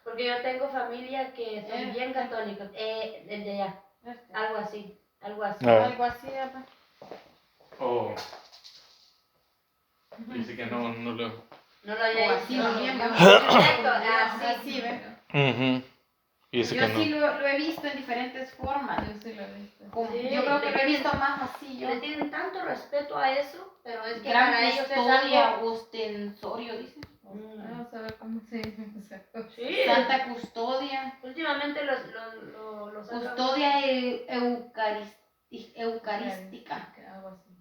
Porque yo tengo familia que son bien católicos, desde allá, algo así, algo así. Ah. Algo así, ¿verdad? Oh. Dice que no lo... No lo había O así, visto. bien, Exacto, así, así. ¿verdad? Ujú. Y dice Yo que sí no. lo he visto en diferentes formas. Yo sí lo he visto. Sí, Yo creo que lo he visto más así. Yo. Le tienen tanto respeto a eso, pero es que Gran para ellos es custodia, algo... ostensorio, dice. Vamos a ver cómo se dice. Exacto. Sí, Santa custodia. últimamente los Custodia eucarística. Algo así.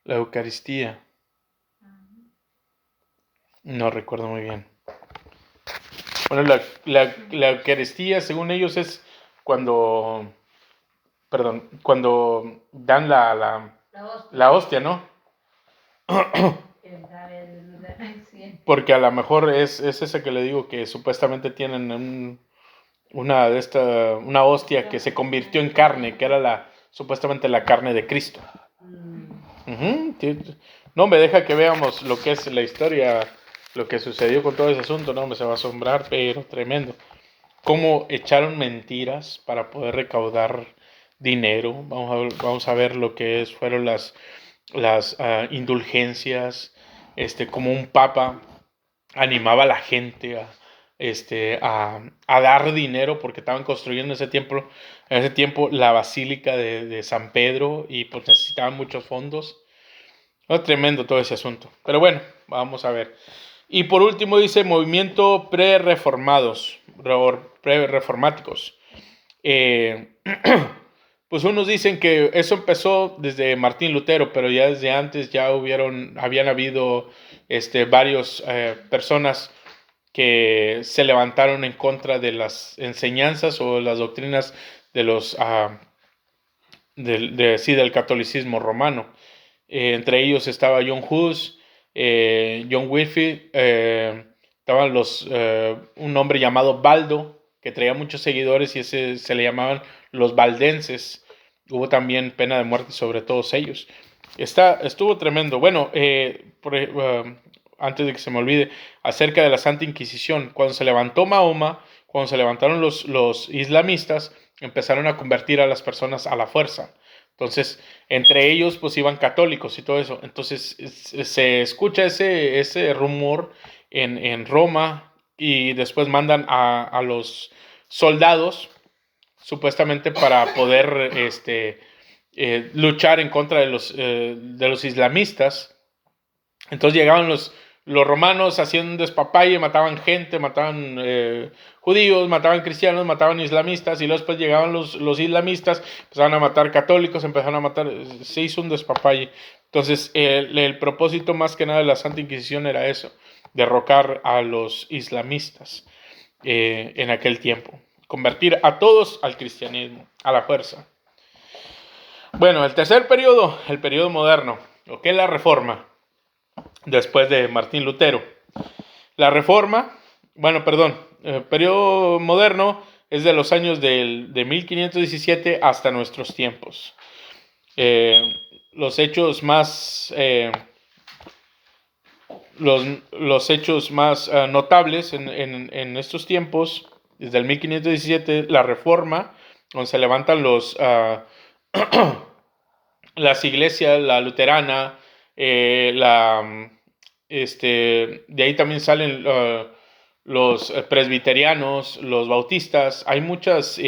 La Eucaristía. No recuerdo muy bien. Bueno, la Eucaristía, según ellos, es cuando dan la hostia, ¿no? Porque a lo mejor es esa que le digo que supuestamente tienen una hostia que se convirtió en carne, que era supuestamente la carne de Cristo. Ujú, sí. No me deja que veamos lo que es la historia, lo que sucedió con todo ese asunto, no me se va a asombrar, pero tremendo. Cómo echaron mentiras para poder recaudar dinero. Vamos a ver lo que fueron las indulgencias, como un papa animaba a la gente a dar dinero porque estaban construyendo en ese tiempo la basílica de San Pedro y pues necesitaban muchos fondos. No, tremendo todo ese asunto. Pero bueno, vamos a ver. Y por último dice movimiento pre-reformáticos. Pues unos dicen que eso empezó desde Martín Lutero, pero ya desde antes ya habían habido varios personas que se levantaron en contra de las enseñanzas o las doctrinas de del catolicismo romano. Entre ellos estaba John Hus, John Whitfield, estaban un hombre llamado Baldo, que traía muchos seguidores y se le llamaban los valdenses. Hubo también pena de muerte sobre todos ellos. Estuvo tremendo. Bueno, antes de que se me olvide, acerca de la Santa Inquisición, cuando se levantó Mahoma, cuando se levantaron los islamistas, empezaron a convertir a las personas a la fuerza. Entonces, entre ellos pues iban católicos y todo eso. Entonces se escucha ese rumor en Roma y después mandan a los soldados supuestamente para poder luchar en contra de los islamistas. Entonces llegaban los romanos hacían un despapalle, mataban gente, mataban judíos, mataban cristianos, mataban islamistas, y luego después llegaban los islamistas, empezaron a matar católicos, empezaron a matar, se hizo un despapalle. Entonces el propósito más que nada de la Santa Inquisición era eso, derrocar a los islamistas en aquel tiempo, convertir a todos al cristianismo, a la fuerza. Bueno, el tercer periodo, el periodo moderno, lo que es la Reforma, después de Martín Lutero. La Reforma, el periodo moderno es de los años de 1517 hasta nuestros tiempos. Los hechos más notables en estos tiempos, desde el 1517, la Reforma, donde se levantan las iglesias, la luterana, de ahí también salen los presbiterianos, los bautistas. Hay muchas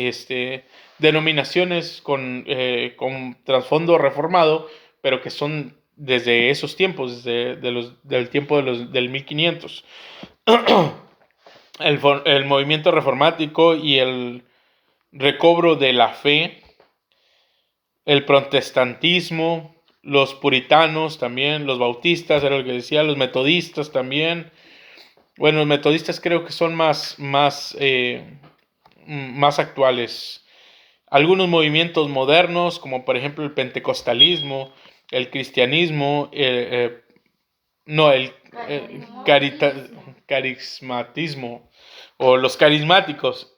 denominaciones con trasfondo reformado, pero que son desde esos tiempos, del tiempo del 1500. El movimiento reformático y el recobro de la fe, el protestantismo, los puritanos también, los bautistas, era lo que decía, los metodistas también. Bueno, los metodistas creo que son más actuales. Algunos movimientos modernos, como por ejemplo el pentecostalismo, el cristianismo, carismatismo o los carismáticos.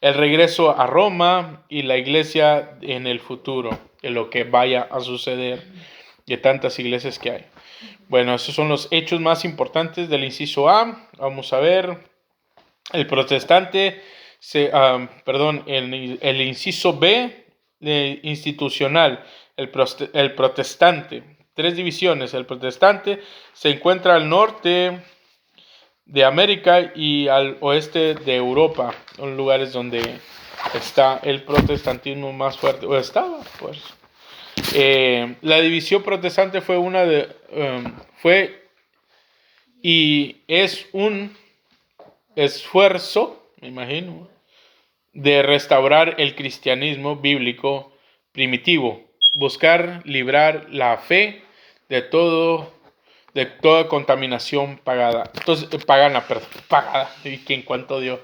El regreso a Roma y la iglesia en el futuro, en lo que vaya a suceder, de tantas iglesias que hay. Bueno, esos son los hechos más importantes del inciso A. Vamos a ver. El protestante, el inciso B, institucional, el protestante. 3 divisiones. El protestante se encuentra al norte de América y al oeste de Europa, son lugares donde está el protestantismo más fuerte, o estaba, pues. La división protestante fue y es un esfuerzo, me imagino, de restaurar el cristianismo bíblico primitivo, buscar librar la fe de toda contaminación pagana, y que en cuanto dio.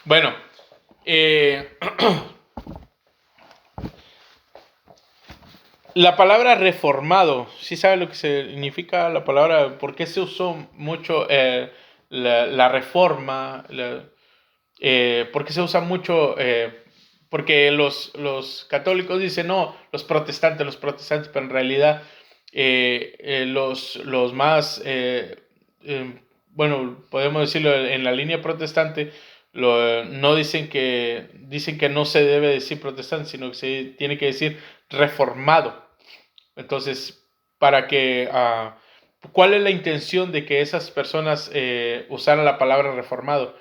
Bueno, la palabra reformado, ¿sí sabe lo que significa la palabra? ¿Por qué se usó mucho la reforma? ¿Por qué se usa mucho? Porque los católicos dicen, no, los protestantes, pero en realidad los más, podemos decirlo en la línea protestante, no dicen que no se debe decir protestante, sino que se tiene que decir reformado. Entonces, ¿cuál es la intención de que esas personas usaran la palabra reformado?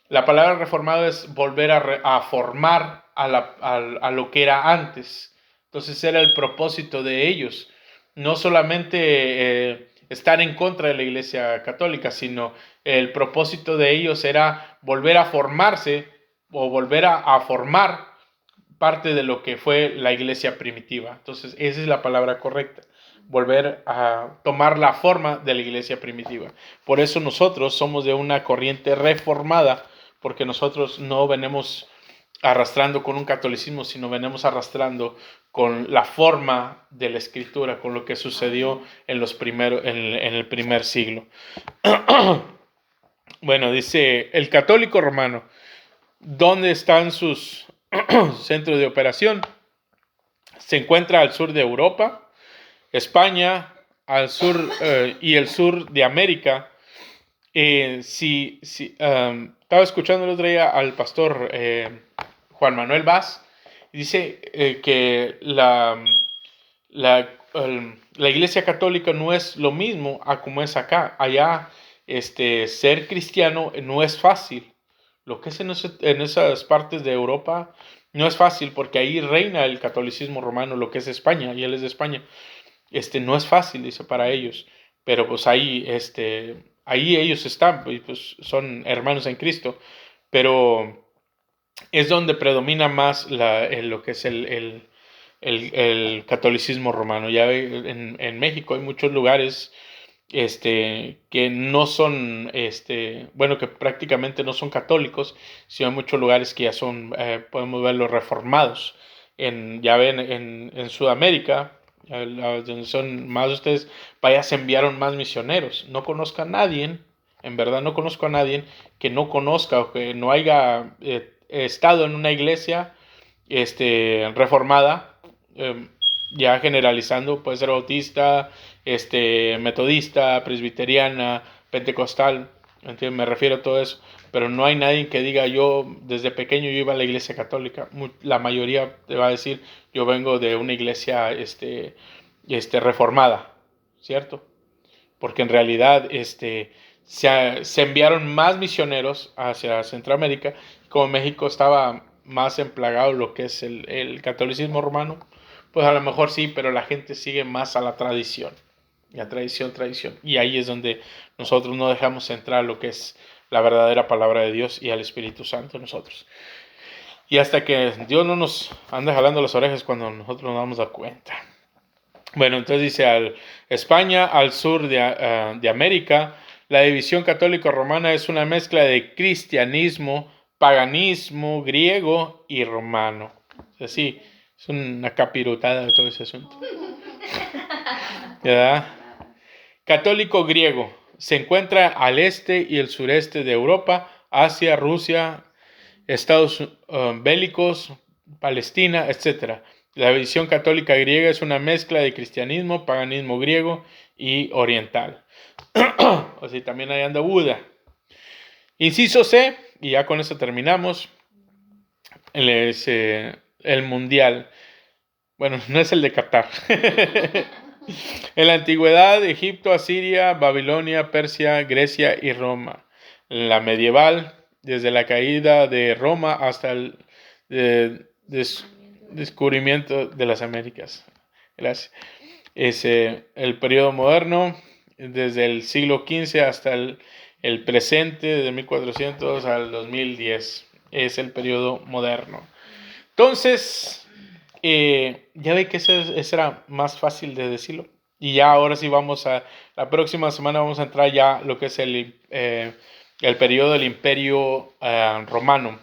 La palabra reformado es volver a formar a lo que era antes. Entonces era el propósito de ellos. no solamente estar en contra de la Iglesia Católica, sino el propósito de ellos era volver a formarse o volver a formar parte de lo que fue la iglesia primitiva. Entonces, esa es la palabra correcta. Volver a tomar la forma de la iglesia primitiva. Por eso nosotros somos de una corriente reformada, porque nosotros no venimos arrastrando con un catolicismo, sino venimos arrastrando con la forma de la escritura, con lo que sucedió en el primer siglo. Bueno, dice el católico romano, ¿dónde están sus centros de operación? Se encuentra al sur de Europa, España, al sur y el sur de América. Estaba escuchando el otro día al pastor Juan Manuel Vaz, y dice que la iglesia católica no es lo mismo a como es acá. Allá ser cristiano no es fácil. Lo que es en esas partes de Europa no es fácil, porque ahí reina el catolicismo romano, lo que es España, y él es de España. No es fácil, dice, para ellos, pero pues ahí ellos están, pues son hermanos en Cristo, pero es donde predomina más lo que es el catolicismo romano. Ya en México hay muchos lugares que no son, que prácticamente no son católicos, sino hay muchos lugares que ya son, podemos verlos reformados. En Sudamérica, donde son más ustedes, para allá se enviaron más misioneros. No conozco a nadie, en verdad no conozco a nadie que no conozca o que no haya estado en una iglesia reformada, ya generalizando, puede ser bautista, metodista, presbiteriana, pentecostal, ¿entiendes? Me refiero a todo eso, pero no hay nadie que diga yo desde pequeño yo iba a la iglesia católica. La mayoría te va a decir yo vengo de una iglesia reformada, ¿cierto? Porque en realidad se enviaron más misioneros hacia Centroamérica, como México estaba más emplagado lo que es el catolicismo romano, pues a lo mejor sí, pero la gente sigue más a la tradición. La tradición. Y ahí es donde nosotros no dejamos entrar lo que es la verdadera palabra de Dios y al Espíritu Santo en nosotros. Y hasta que Dios no nos anda jalando las orejas cuando nosotros nos damos cuenta. Bueno, entonces dice España, al sur de América, la división católico-romana es una mezcla de cristianismo, paganismo, griego y romano. Así, es una capirotada de todo ese asunto. ¿Verdad? Católico griego. Se encuentra al este y el sureste de Europa, Asia, Rusia, estados bélicos, Palestina, etc. La visión católica griega es una mezcla de cristianismo, paganismo griego y oriental. O sea, también ahí anda Buda. Inciso C, y ya con eso terminamos. El mundial. Bueno, no es el de Qatar. En la antigüedad, Egipto, Asiria, Babilonia, Persia, Grecia y Roma. La medieval, desde la caída de Roma hasta el descubrimiento de las Américas. Gracias. El periodo moderno, desde el siglo XV hasta el presente, de 1400 al 2010. Es el periodo moderno. Entonces, ya ve que eso era más fácil de decirlo. Y ya ahora sí la próxima semana vamos a entrar ya lo que es el periodo del Imperio Romano.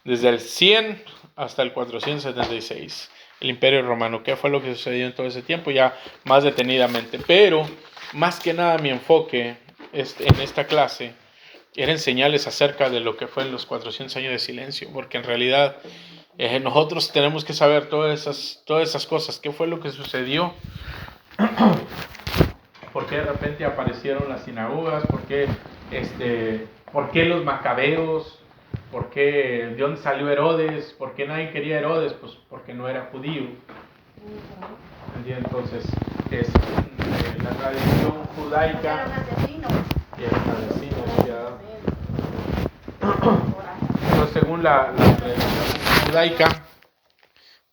Desde el 100 hasta el 476. El Imperio Romano. ¿Qué fue lo que sucedió en todo ese tiempo? Ya más detenidamente. Pero, más que nada, mi enfoque en esta clase era enseñarles acerca de lo que fue en los 400 años de silencio. Porque en realidad nosotros tenemos que saber todas esas cosas. ¿Qué fue lo que sucedió? ¿Por qué de repente aparecieron las sinagogas? ¿Por qué los macabeos? ¿De dónde salió Herodes? ¿Por qué nadie quería a Herodes? Pues porque no era judío. Entonces, es la tradición judaica. Era un asesino. Entonces, según la tradición judaica,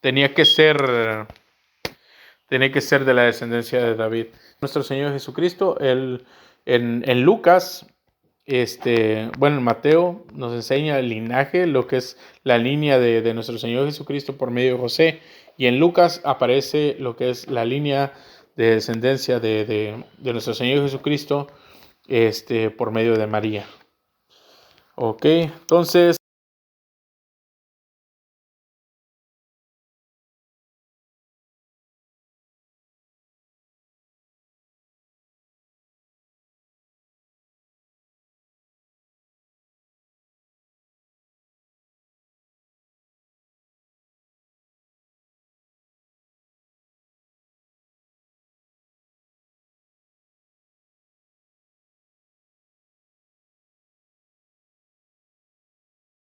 tenía que ser tiene que ser de la descendencia de David. Nuestro Señor Jesucristo, en Lucas, en Mateo nos enseña el linaje, lo que es la línea de nuestro Señor Jesucristo por medio de José, y en Lucas aparece lo que es la línea de descendencia de nuestro Señor Jesucristo por medio de María. Ok, entonces